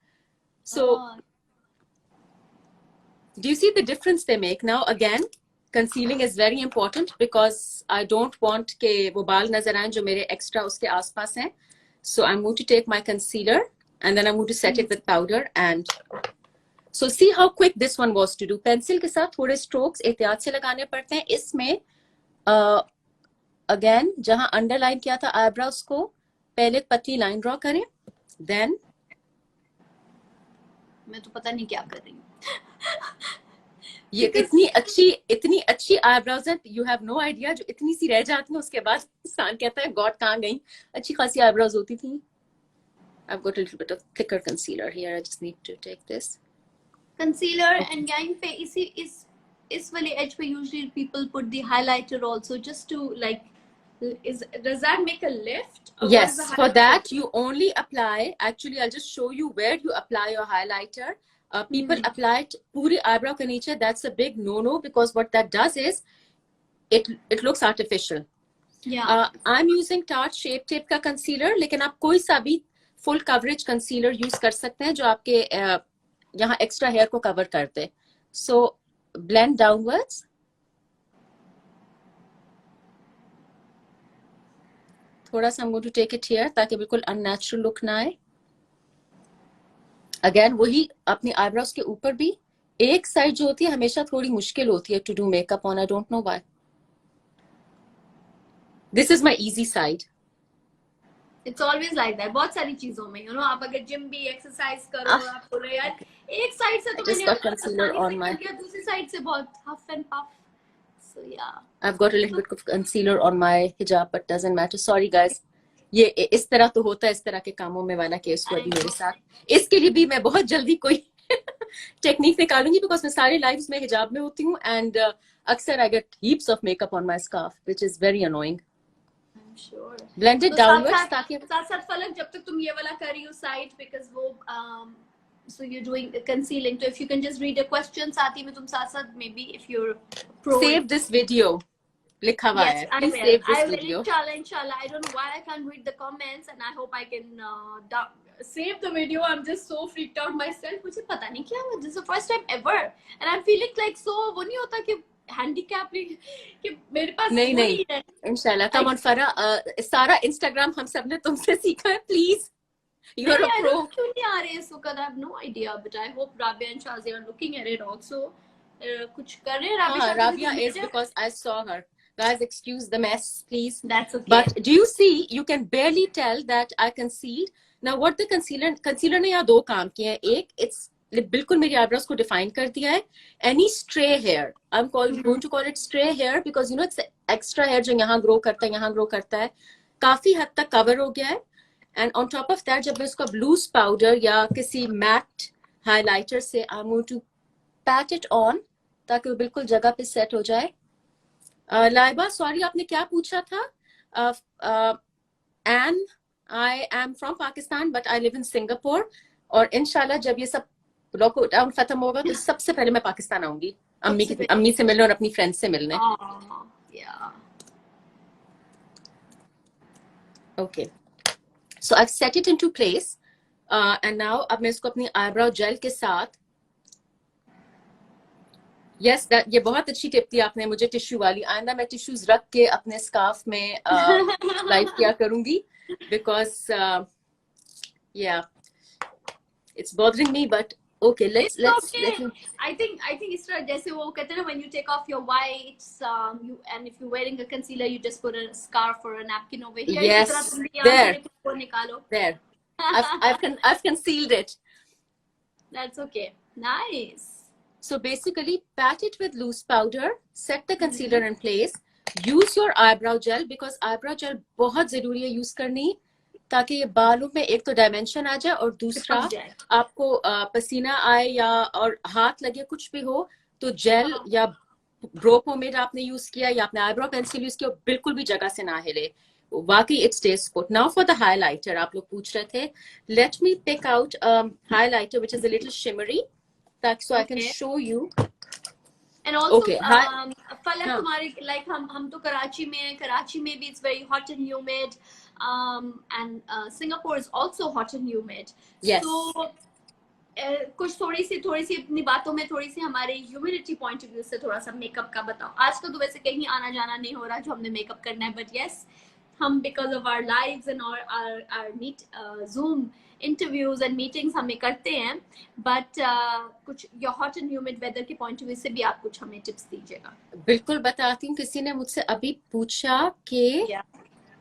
So, do you see the difference they make? Now, again, concealing is very important because I don't want के वो बाल नजर आए जो मेरे extra उसके आसपास हैं. So, I'm going to take my concealer and then I'm going to set it with powder. And so, see how quick this one was to do. Pencil के साथ थोड़े strokes एहतियात से लगाने पड़ते हैं. इसमें अगेन जहां अंडरलाइन किया था आईब्रोज को, पहले एक पतली लाइन ड्रॉ करें, देन मैं तो पता नहीं क्या कर रही हूँ. ये इतनी अच्छी आईब्रोज है, यू हैव नो आइडिया. जो इतनी सी रह जाती है उसके बाद इंसान कहता है गॉड कहाँ गई. अच्छी खासी आईब्रोज होती थी. I've got a little bit of thicker concealer here. I just need to take this. Concealer and यहाँ पे इस वाले edge पे usually people put the highlighter also just to like. Does that make a lift? Yes, for that you only apply. Actually, I'll just show you where you apply your highlighter. People apply it पूरी eyebrow के नीचे. That's a big no-no because what that does is it looks artificial. Yeah. I'm using Tarte Shape Tape का concealer, लेकिन आप कोई सा भी full coverage concealer use कर सकते हैं जो आपके यहाँ extra hair को cover कर दे. So blend downwards. थोड़ा सा I'm going to take it here ताकि बिल्कुल unnatural look ना आए. Again वही अपनी eyebrows के ऊपर भी एक साइड जो होती है हमेशा थोड़ी मुश्किल होती है to do makeup on. I don't know why. This is my easy side. It's always like that. बहुत सारी चीजों में, you know, आप अगर जिम भी एक्सरसाइज करो, आप बोलो यार एक साइड से तो मैंने concealer on my, दूसरी साइड से बहुत huff and puff. So yeah. I've got a little bit of concealer on my hijab, but doesn't matter. Sorry guys. ये इस तरह तो होता है, इस तरह के कामों में वाला केस हुआ भी मेरे साथ. इसके लिए भी मैं बहुत जल्दी कोई टेक्निक निकालूंगी बिकॉज मैं सारे लाइव्स में हिजाब में होती हूँ एंड अक्सर I get heaps of makeup on my scarf which is very annoying. Sure. Blend it downwards ताकि साथ फलक जब तक तुम ये वाला कर रही हो साइड बिकॉज़ वो so you're doing concealing, so if you can just read the questions साथ ही में तुम साथ maybe if you're pro, save this video. लिखा हुआ है, please save this video. Inshallah. I don't know why I can't read the comments and I hope I can save the video. I'm just so freaked out myself. मुझे पता नहीं क्या हुआ. This is the first time ever and I'm feeling like so वो नहीं होता कि handicap कि मेरे पास नहीं है. इंशाल्लाह. कम ऑन फरा, सारा इंस्टाग्राम हम सब ने तुमसे सीखा है. Please, you are a pro. क्यों नहीं आ रहे इस वक्त? I have no idea but I hope Rabia and Shazia are looking at it also. कुछ कर रहे हैं Rabia is because I saw her. Guys, excuse the mess, please. That's okay. But do you see? You can barely tell that I concealed. Now, what the concealer ने यहाँ दो काम किए हैं. एक, it's बिल्कुल मेरी eyebrows को define कर दिया है. Any stray hair, I'm going to call it stray hair because you know it's extra hair जो यहाँ grow करता है, यहाँ grow करता है, काफी हद तक cover हो गया है. And on top of that, जब मैं इसका loose powder या किसी matte highlighter से I'm going to pat it on ताकि वो बिल्कुल जगह पे set हो जाए. लाइबा, सॉरी आपने क्या पूछा था? And I am from Pakistan but I live in Singapore और इंशाल्लाह जब ये सब लॉकडाउन खत्म होगा तो सबसे पहले मैं पाकिस्तान आऊंगी अम्मी से मिलने और अपनी फ्रेंड्स से मिलने. Okay, so I have set it into place and now अब मैं इसको अपनी आईब्रो जेल के साथ. Yes, ये बहुत अच्छी टिप दी आपने मुझे टिश्यू वाली. आइंदा मैं टिश्यूज रख के अपने स्कार्फ में लाइव किया करूंगी because yeah, it's bothering me but okay, let's I think इस तरह जैसे वो कहते हैं ना when you take off your whites and if you're wearing a concealer you just put a scarf or a napkin over here. Yes, there निकालो. There. I've concealed it. That's okay. Nice. So basically, pat it with loose powder, set the concealer in place, use your eyebrow gel because eyebrow gel बहुत ज़रूरी है use करनी. ताकि ये बालों में एक तो डायमेंशन आ जाए और दूसरा चिपक जाए। आपको पसीना आए या और हाथ लगे कुछ भी हो तो जेल हाँ। या ब्रो पोमेड आपने यूज किया या आपने आईब्रो पेंसिल यूज किया बिल्कुल भी जगह से ना हिले, वाकई it stays put. Now for the highlighter, आप लोग पूछ रहे थे. Let me pick out highlighter which is a little shimmery ताकि so I can Okay. Show you. And also, Okay, फलक हाँ. हमारे like हम तो कराची में हैं. कराची में भी it's very hot and humid, and Singapore is also hot and humid. Yes. So कुछ थोड़ी सी अपनी बातों में थोड़ी सी हमारे ह्यूमिडिटी पॉइंट ऑफ व्यू से थोड़ा सा मेकअप का बताओ. आजकल तो वैसे कहीं आना जाना नहीं हो रहा जो हमने मेकअप करना है, बट यस हम because of our lives and our meet zoom interviews and meetings हमें करते हैं, बट कुछ या हॉट एंड ह्यूमिड वेदर के पॉइंट ऑफ व्यू से भी आप कुछ हमें टिप्स दीजिएगा. बिल्कुल बताती हूँ. किसी ने मुझसे अभी पूछा कि Yeah.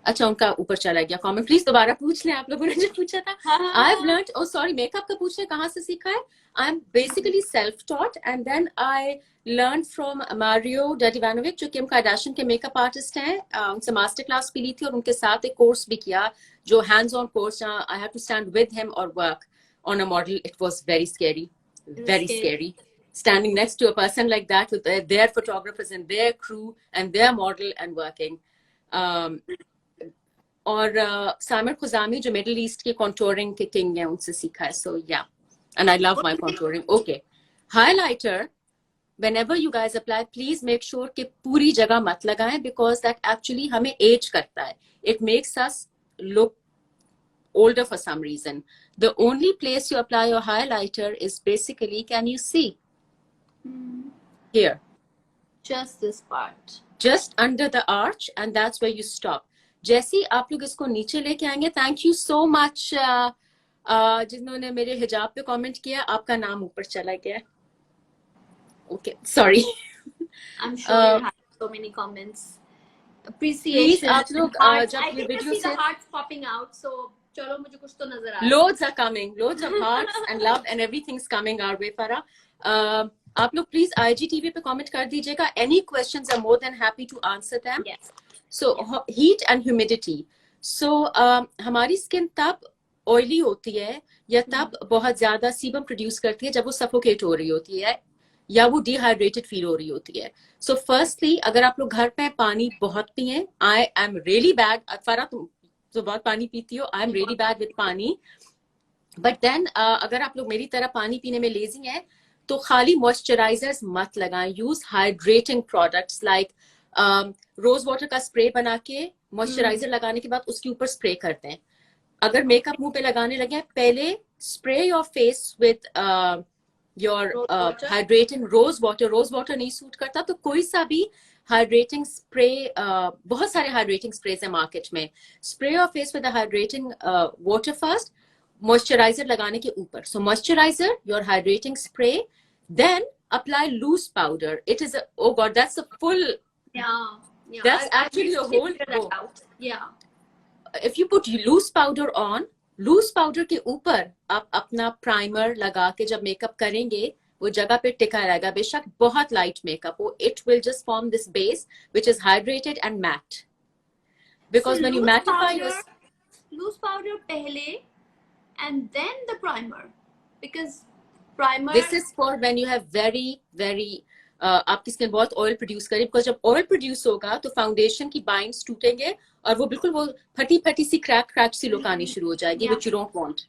अच्छा उनका ऊपर चला गया कमेंट. प्लीज दोबारा पूछ लें आप लोगों ने जो पूछा था. I have learned, oh sorry, makeup का पूछने कहाँ से सीखा है. I am basically self taught and then I learn from Mario Dedivanovic जो किम कार्दाशियन के मेकअप आर्टिस्ट हैं. उनसे मास्टर क्लास भी ली थी और उनके साथ एक कोर्स भी किया जो hands on course. I have to stand with him और work on a model. It was very scary, very scary standing next to a person like that with their photographers and their crew and their model and working. और सामिर खुजामी जो middle east के contouring के king हैं उनसे सीखा है. सो या and I love my contouring. Okay, highlighter whenever you guys apply please make sure कि पूरी जगह मत लगाएं because that actually हमें एज करता है. It makes us look older for some reason. The only place you apply your highlighter is basically, can you see? Here. Just this part. Just under the arch and that's where you stop. जैसे आप लोग इसको नीचे लेके आएंगे. Thank you so much जिन्होंने मेरे हिजाब पे कमेंट किया. आपका नाम ऊपर चला गया. Okay, sorry. I'm sure you have so many comments. Appreciation. Please, आप लोग जब I ये think I वीडियो see से the hearts popping out. So चलो मुझे कुछ तो नजर आ रहा है. loads are coming, loads of hearts and love and everything's coming our way, Farah. आप लोग प्लीज IGTV पे कमेंट कर दीजिएगा. Any questions, I'm more than happy to answer them. Yes. So heat and humidity. So हमारी skin तब oily होती है या तब बहुत ज्यादा सीबम प्रोड्यूस करती है जब वो सफोकेट हो रही होती है या वो डिहाइड्रेटेड फील हो रही होती है. सो फर्स्टली अगर आप लोग घर पे पानी बहुत पिए. I am really bad. फरा तुम तो बहुत पानी पीती हो. I am really bad with पानी. बट देन अगर आप लोग मेरी तरह पानी पीने में लेजी हैं तो खाली मॉइस्चराइजर्स मत लगाएं. Use hydrating products like rose water का स्प्रे बना के मॉइस्चराइजर लगाने के बाद उसके ऊपर स्प्रे करते हैं. अगर मेकअप मुंह पे लगाने लगे पहले spray your face with your hydrating rose water. Rose water नहीं सूट करता तो कोई सा भी हाइड्रेटिंग स्प्रे. बहुत सारे हाइड्रेटिंग स्प्रेज है मार्केट में. Spray your face with hydrating water first, moisturiser लगाने के ऊपर. So moisturiser, your hydrating spray, then apply loose powder. It is oh god, that's a full, yeah that's actually a whole go. Yeah. If you put loose powder on, loose powder के ऊपर आप अपना primer लगा के जब makeup करेंगे वो जगह पे टिका रहेगा. बेशक बहुत लाइट मेकअप हो, it will just form this base which is hydrated and matte. Because so when you mattify your loose powder पहले and then the primer, because primer this is for when you have very आपकी skin बहुत oil produce करे. Because जब oil produce होगा तो foundation की binds टूटेंगे और वो बिल्कुल वो फटी सी क्रैच सी लुक आनी शुरू हो जाएगी, which you don't want.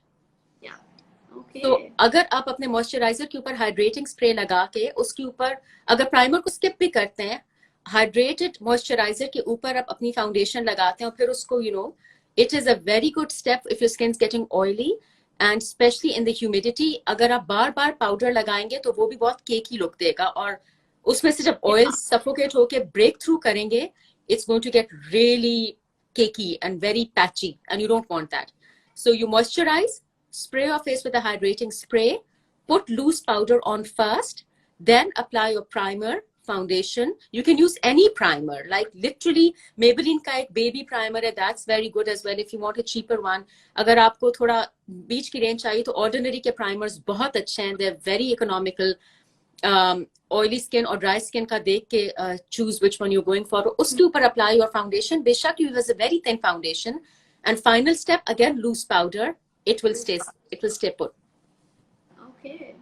तो अगर आप अपने मॉइस्चराइजर के ऊपर हाइड्रेटिंग स्प्रे लगा के उसके ऊपर अगर प्राइमर को स्किप भी करते हैं, हाइड्रेटेड मॉइस्चराइजर के ऊपर आप अपनी फाउंडेशन लगाते हैं और फिर उसको it is a very good step if your skin is getting oily and specially in the humidity. अगर आप बार बार पाउडर लगाएंगे तो वो भी बहुत केकी लुक देगा और उसमें से जब ऑयल सफोकेट होके ब्रेक थ्रू करेंगे it's going to get really cakey and very patchy and you don't want that. So you moisturize, spray your face with a hydrating spray, put loose powder on first, then apply your primer, foundation. You can use any primer, like literally Maybelline का एक baby primer है, that's very good as well if you want a cheaper one. अगर आपको थोड़ा बीच की range चाहिए तो ordinary के primers बहुत अच्छे हैं, they're very economical. Oily skin और ड्राई स्किन का देख के choose which one you going for. उसके ऊपर अप्लाई योर फाउंडेशन. बेशक you use a very thin foundation And final step, again, loose powder. It will stay put. Okay.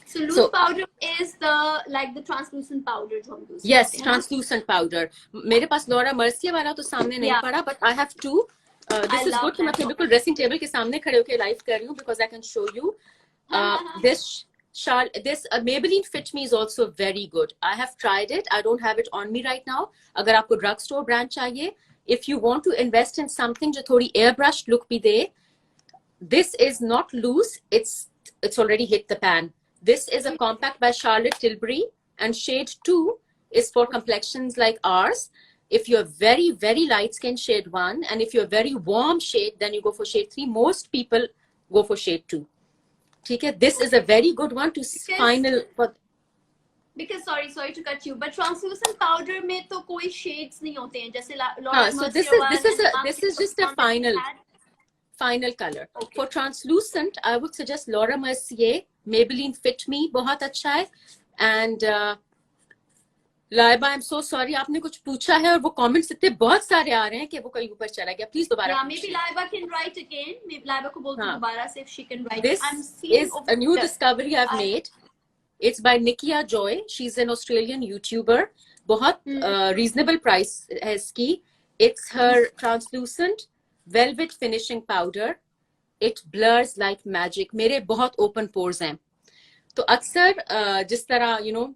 So loose So powder is the translucent powder जो हम use yes, करते हैं ना? translucent powder. मेरे पास Laura Mercier वाला तो सामने नहीं Yeah. पड़ा, but I have two. This is love good कि मैं that. अपने बिल्कुल ड्रेसिंग टेबल के सामने खड़े होकर लाइव कर रही हूँ, because I can show you. This Maybelline Fit Me is also very good. I have tried it. I don't have it on me right now. अगर आपको drug store brand चाहिए, if you want to invest in something जो थोड़ी airbrush look भी दे, this is not loose. It's already hit the pan. This is a compact by Charlotte Tilbury, and shade 2 is for complexions like ours. If you're very, very light skin, shade 1, and if you're very warm shade, then you go for shade 3. Most people go for shade 2. Okay, this is a very good one to final for. Because sorry to cut you, but translucent powder में तो कोई shades नहीं होते हैं जैसे So this is just a final color. Okay. For translucent, I would suggest Laura Mercier, Maybelline Fit Me, बहुत अच्छा है. And Laiba, I'm so sorry, आपने कुछ पूछा है और वो comments इतने बहुत सारे आ रहे हैं कि वो कहीं ऊपर चला गया. Please दोबारा. Yeah, maybe Laiba can write again. Maybe Laiba को बोलती हूँ दोबारा से if she can write. This is a new discovery I've made. It's by Nikia Joy. She's an Australian YouTuber. बहुत reasonable price है इसकी. It's her translucent velvet finishing powder. It blurs like magic. मेरे बहुत open pores हैं. तो अक्सर जिस तरह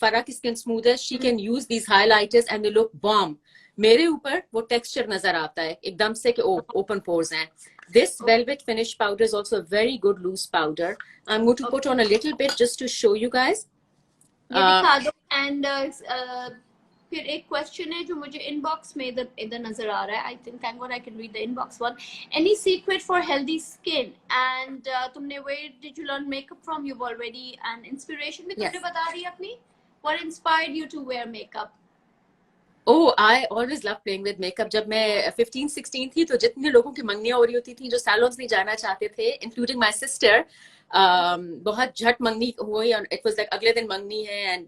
फरा की स्किन स्मूथ है, she can use these highlighters and they look bomb. मेरे ऊपर वो टेक्सचर नजर आता है एकदम से कि open pores हैं. This velvet finish powder is also a very good loose powder. I'm going to put on a little bit just to show you guys. ये दिखा दो. And फिर एक क्वेश्चन है जो मुझे इनबॉक्स में इधर नजर आ रहा है. I think thank God I can read the inbox one. Any secret for healthy skin? And तुमने where did you learn makeup from? You've already and inspiration भी तुमने बता दी अपनी. What inspired you to wear makeup? Oh, I always love playing with makeup. जब मैं 15-16 थी तो जितने लोगों की मंगनियां हो रही होती थी जो सैलून्स नहीं जाना चाहते थे, including my sister, बहुत झट मंगनी हुई और it was like अगले दिन मंगनी है and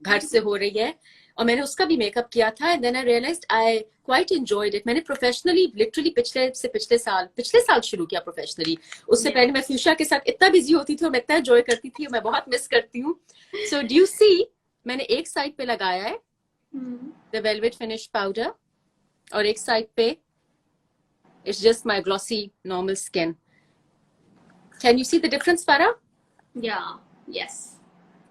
घर से हो रही है और मैंने उसका भी मेकअप किया था. And then I realized I quite enjoyed it. मैंने प्रोफेशनली लिटरली पिछले साल शुरू किया प्रोफेशनली. उससे पहले मैं फ्यूशा के साथ इतना बिजी होती थी और मैं इतना एंजॉय करती थी, मैं बहुत मिस करती हूँ. So do you see, मैंने एक साइड पे लगाया है the velvet finish powder और एक साइड पे it's just my glossy normal skin. Can you see the difference, Farah? Yeah, yes.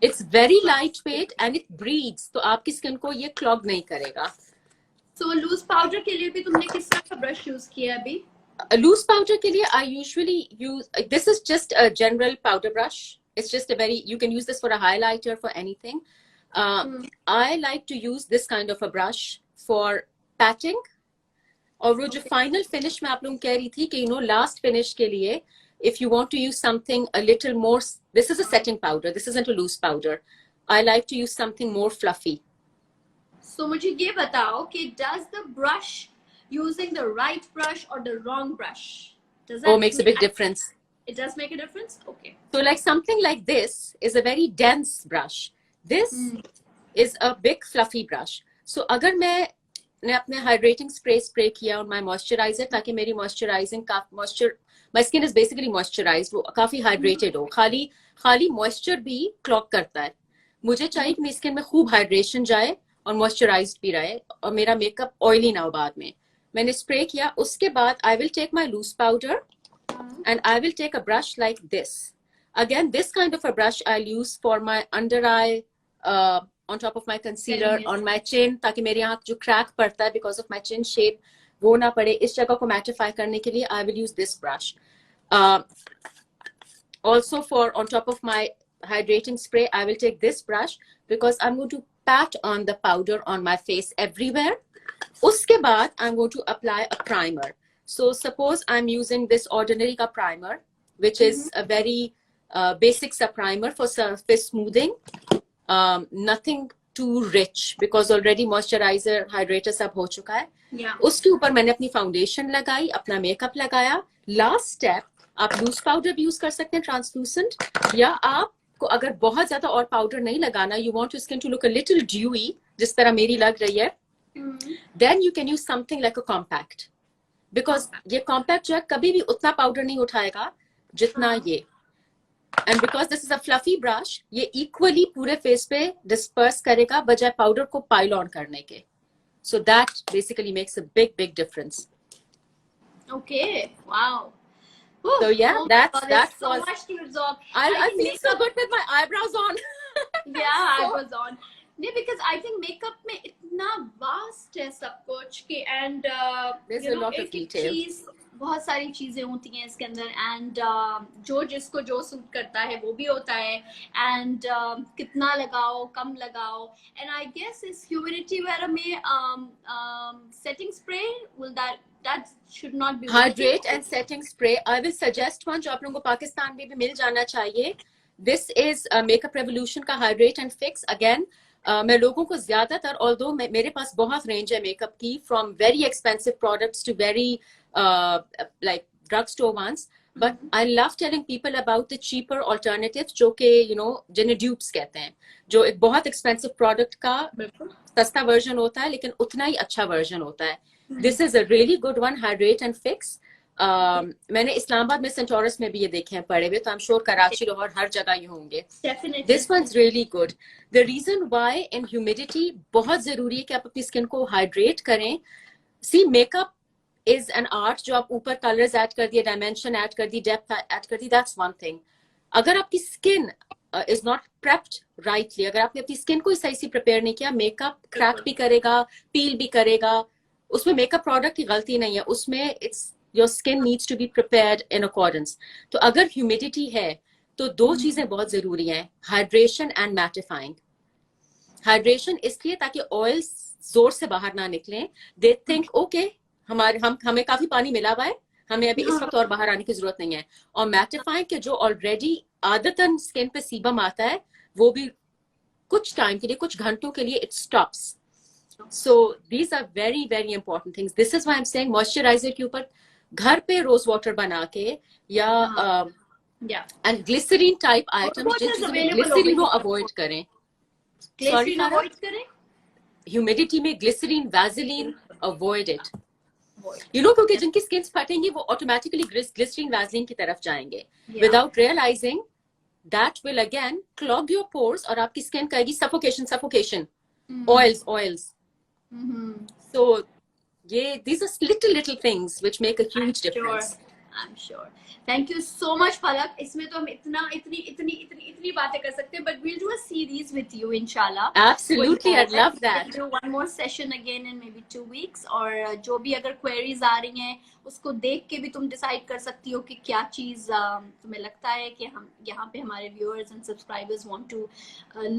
It's very lightweight and it breathes, तो आपकी स्किन को ये क्लॉग नहीं करेगा. So loose powder के लिए भी तुमने किस तरह का ब्रश यूज किया अभी? Loose powder के लिए I usually use, this is just a general powder brush. It's just you can use this for a highlighter, for anything. I like to use this kind of a brush for patting. और वो जो final finish में आप लोग कह रही थी कि last finish के लिए, if you want to use something a little more, this is a setting powder, this isn't a loose powder. I like to use something more fluffy. So मुझे ये बताओ कि does the brush, using the right brush or the wrong brush, does that makes a big difference. It does make a difference? Okay. So like something like this is a very dense brush. This is a big fluffy brush. So अगर मैंने अपने hydrating spray किया on my moisturizer ताकि मेरी my skin is basically moisturized, वो काफी hydrated हो. खाली moisture भी clog करता है. मुझे चाहिए कि मेरी skin में खूब hydration जाए और moisturized भी रहे और मेरा makeup oily ना हो बाद में. मैंने spray किया, उसके बाद I will take my loose powder and I will take a brush like this. Again, this kind of a brush I'll use for my under eye, on top of my concealer, on my chin, ताकि मेरे यहाँ जो crack पड़ता है because of my chin shape वो ना पड़े. इस जगह को mattify करने के लिए I will use this brush. Also for on top of my hydrating spray, I will take this brush because I'm going to pat on the powder on my face everywhere. उसके बाद I'm going to apply a primer. So suppose I'm using this ordinary ka primer, which is a very basic sa primer for surface smoothing. Nothing too rich because already moisturizer, hydrator सब हो चुका है. Yeah. उसके ऊपर मैंने अपनी foundation लगाई, अपना मेकअप लगाया. Last step, आप लूज पाउडर भी यूज कर सकते हैं ट्रांसलूसेंट, या आपको अगर बहुत ज्यादा और पाउडर नहीं लगाना, you want your skin to look a little dewy, जिस तरह मेरी लग रही है, then you can use something like a compact. Because ये कॉम्पैक्ट जो है कभी भी उतना पाउडर नहीं उठाएगा जितना ये, and because this is a fluffy brush, ये इक्वली पूरे फेस पे डिस्पर्स करेगा बजाय पाउडर को पाइल ऑन करने के. So that basically makes a big big difference. Okay, wow. So yeah, Oh my God, that there's so was. much to absorb. I think feel so makeup, good with my eyebrows on. yeah, I So- was on. नहीं, because I think makeup में इतना vast है सब कुछ कि and There's you a know lot of एक एक detail. चीज, बहुत सारी चीजें होती हैं इसके अंदर, and जो जिसको जो सूट करता है वो भी होता है, and कितना लगाओ कम लगाओ, and I guess इस humidity वगैरह में setting spray, will that should not be Hydrate and setting spray. I will suggest one जो आप लोगों को पाकिस्तान में भी मिल जाना चाहिए. This is Makeup Revolution का Hydrate and Fix. Again, मैं लोगों को ज्यादातर, although मेरे पास बहुत रेंज है मेकअप की, from very expensive products to very like drugstore ones, but I love telling people about the cheaper alternatives जो कि जिन्हें dupes कहते हैं, जो एक बहुत expensive product का सस्ता वर्जन होता है लेकिन उतना ही अच्छा वर्जन होता है. This is a really good one, Hydrate and Fix. मैंने इस्लामाबाद में सेंटोरस में भी ये देखे हैं पड़े हुए, तो I'm sure कराची, लाहौर, हर जगह ये होंगे. Definitely. This one's really good. The reason why in humidity बहुत जरूरी है कि आप अपनी स्किन को हाइड्रेट करें. See, makeup is an art. जो आप ऊपर कलर्स ऐड कर दिए, डायमेंशन ऐड कर दी, डेप्थ ऐड कर दी, that's one thing. अगर आपकी skin is not prepped rightly, अगर आपने अपनी स्किन को सही से प्रिपेयर नहीं किया, मेकअप क्रैक भी करेगा, पील भी करेगा. उसमें मेकअप प्रोडक्ट की गलती नहीं है, उसमें it's your skin needs to be prepared in accordance. तो अगर ह्यूमिडिटी है तो दो चीजें बहुत जरूरी हैं, हाइड्रेशन एंड मैटिफाइंग. हाइड्रेशन इसलिए ताकि ऑयल जोर से बाहर ना निकले. दे थिंक ओके हमें काफी पानी मिला हुआ है, हमें अभी इस वक्त और बाहर आने की जरूरत नहीं है. और मैटिफाइंग के जो ऑलरेडी आदतन स्किन पे सीबम आता है वो भी कुछ टाइम के लिए, कुछ घंटों के लिए it stops. So these are very very important things. This is why I'm saying moisturizer के ऊपर घर पे रोज वाटर बना के या and glycerine type items, जिन चीजों में ग्लिसरीन वो अवॉइड करें. Glycerin avoid करें. ह्यूमिडिटी में ग्लिसरीन, वैसलीन अवॉइड इट. क्योंकि जिनकी स्किन फटेंगी वो ऑटोमेटिकली ग्लिसरीन वैसलीन की तरफ जाएंगे without realising. That will again clog your pores और आपकी स्किन कहेगी suffocation, oils. So these are little things which make a huge difference. I'm sure. Thank you so much, Falak. इसमें तो हम इतनी बातें कर सकते हैं, but we'll do a series with you, inshallah. Absolutely, I'd love that. We'll do one more session again in maybe 2 weeks. और जो भी अगर queries आ रही हैं, उसको देख के भी तुम decide कर सकती हो कि क्या चीज तुम्हें लगता है कि हम यहाँ पे हमारे viewers and subscribers want to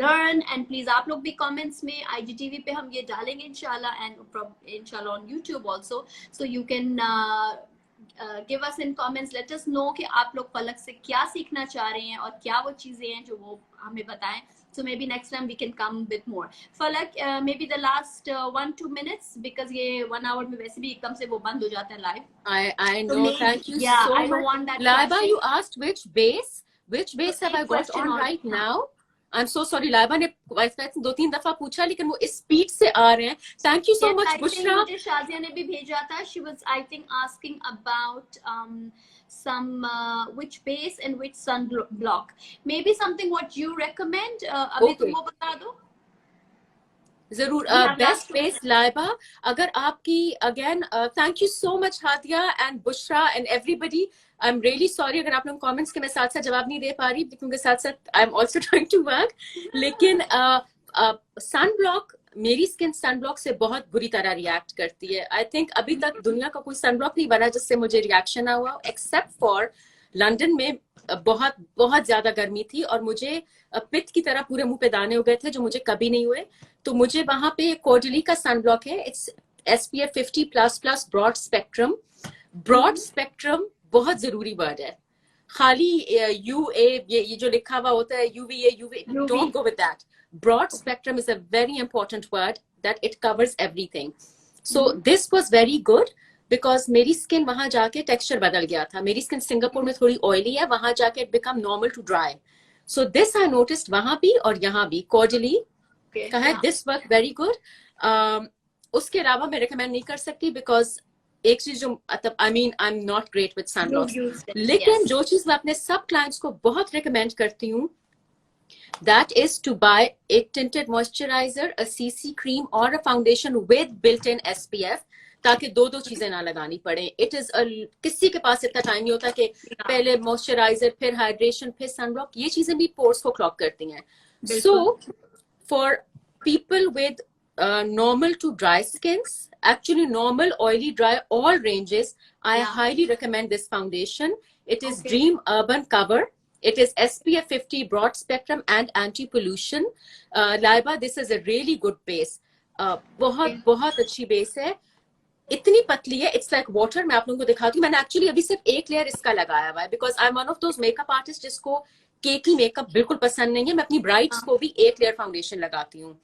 learn. And please आप लोग भी comments में IGTV पे हम ये डालेंगे inshallah, and inshallah on YouTube also. So you can give us in comments, let us know कि आप लोग फलक से क्या सीखना चाह रहे हैं और क्या वो चीजें हैं जो वो हमें बताएं. So maybe next time we can come with more. Falak, maybe the last 1-2 minutes, because ये 1 hour में वैसे भी एकदम से वो बंद हो जाता है live. I know. So thank you so I don't much. want that. Laiba, you asked which base have I got on right now? I'm so sorry. Laiba ने 2-3 दफा पूछा लेकिन वो इस स्पीड से आ रहे हैं. Thank you so much, Bushra. मुझे शाजिया ने भी भेजा था. She was, I think, asking about some which base and which sun block. Maybe something what you recommend. अभी तुम वो बता दो. जरूर. Best base Laiba. अगर आपकी again thank you so much Hadiya and Bushra and everybody. I am really sorry अगर आप लोग कमेंट्स के मैं साथ साथ जवाब नहीं दे पा रही, क्योंकि साथ साथ I am also trying to work. लेकिन सन ब्लॉक, मेरी स्किन सन ब्लॉक से बहुत बुरी तरह रिएक्ट करती है. आई थिंक अभी तक दुनिया का कोई सन ब्लॉक नहीं बना जिससे मुझे रिएक्शन ना हुआ, एक्सेप्ट फॉर लंदन में बहुत बहुत ज्यादा गर्मी थी और मुझे पित्त की तरह पूरे मुंह पे दाने हो गए थे जो मुझे कभी नहीं हुए. तो मुझे वहां पे कोर्डली का सन ब्लॉक है. It's SPF 50++ broad spectrum. Broad spectrum बहुत जरूरी वर्ड है. खाली UA ये जो लिखा हुआ होता है UVA don't go with that. Broad spectrum is a very important word that it covers everything. So this was very good because मेरी स्किन वहां जाके टेक्सचर बदल गया था. मेरी स्किन सिंगापुर में थोड़ी ऑयली है, वहां जाके it become normal to dry. So this I noticed वहां भी और यहाँ भी कोर्डली का है. This worked very good. उसके अलावा मैं रिकमेंड नहीं कर सकती because एक चीज जो मतलब I am not great with sunblocks, used it, लेकिन yes. जो चीज मैं अपने सब क्लाइंट्स को बहुत रिकमेंड करती हूँ, that is to buy a tinted moisturizer, a CC cream or a foundation with built-in SPF, ताकि दो चीजें ना लगानी पड़े. It is किसी के पास इतना टाइम नहीं होता कि पहले मॉइस्चराइजर फिर हाइड्रेशन फिर सनब्लॉक, ये चीजें भी पोर्स को क्लॉग करती हैं. So for people with normal to dry skins, actually normal, oily, dry, all ranges, I highly recommend this foundation. It is Dream Urban Cover. It is SPF 50 broad spectrum and anti-pollution. Laiba, this is a really good base. बहुत अच्छी base है. इतनी पतली है, it's like water. मैं आप लोगों को दिखाती हूँ. मैंने एक्चुअली अभी सिर्फ एक लेयर इसका लगाया हुआ है, because I am one of those makeup artist जिसको केकी मेकअप बिल्कुल पसंद नहीं है. मैं अपनी ब्राइड्स को भी एक लेयर फाउंडेशन लगाती हूँ.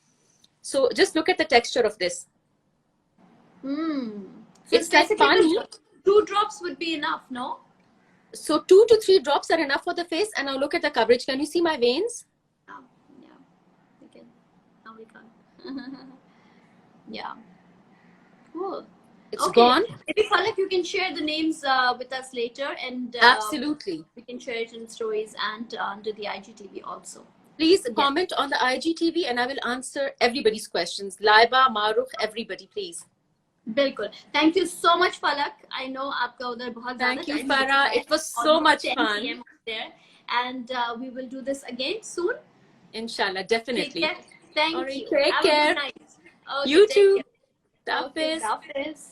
सो just look at the texture of this. It's like funny. 2 drops would be enough, no? So 2 to 3 drops are enough for the face. And now look at the coverage. Can you see my veins? Yeah. We can. Now we can. Yeah. Cool. It's gone. Maybe Falak, you can share the names with us later, and absolutely we can share it in stories and under the IGTV also. Please comment on the IGTV, and I will answer everybody's questions. Laiba, Maruf, everybody, please. Bilkul. Thank you so much, Falak. I know aapka udhar bahut zyada. Thank you, Farah. It was so much fun. There. And we will do this again soon. Inshallah, definitely. Thank you. Take care. Okay, You too. Hafiz. Hafiz.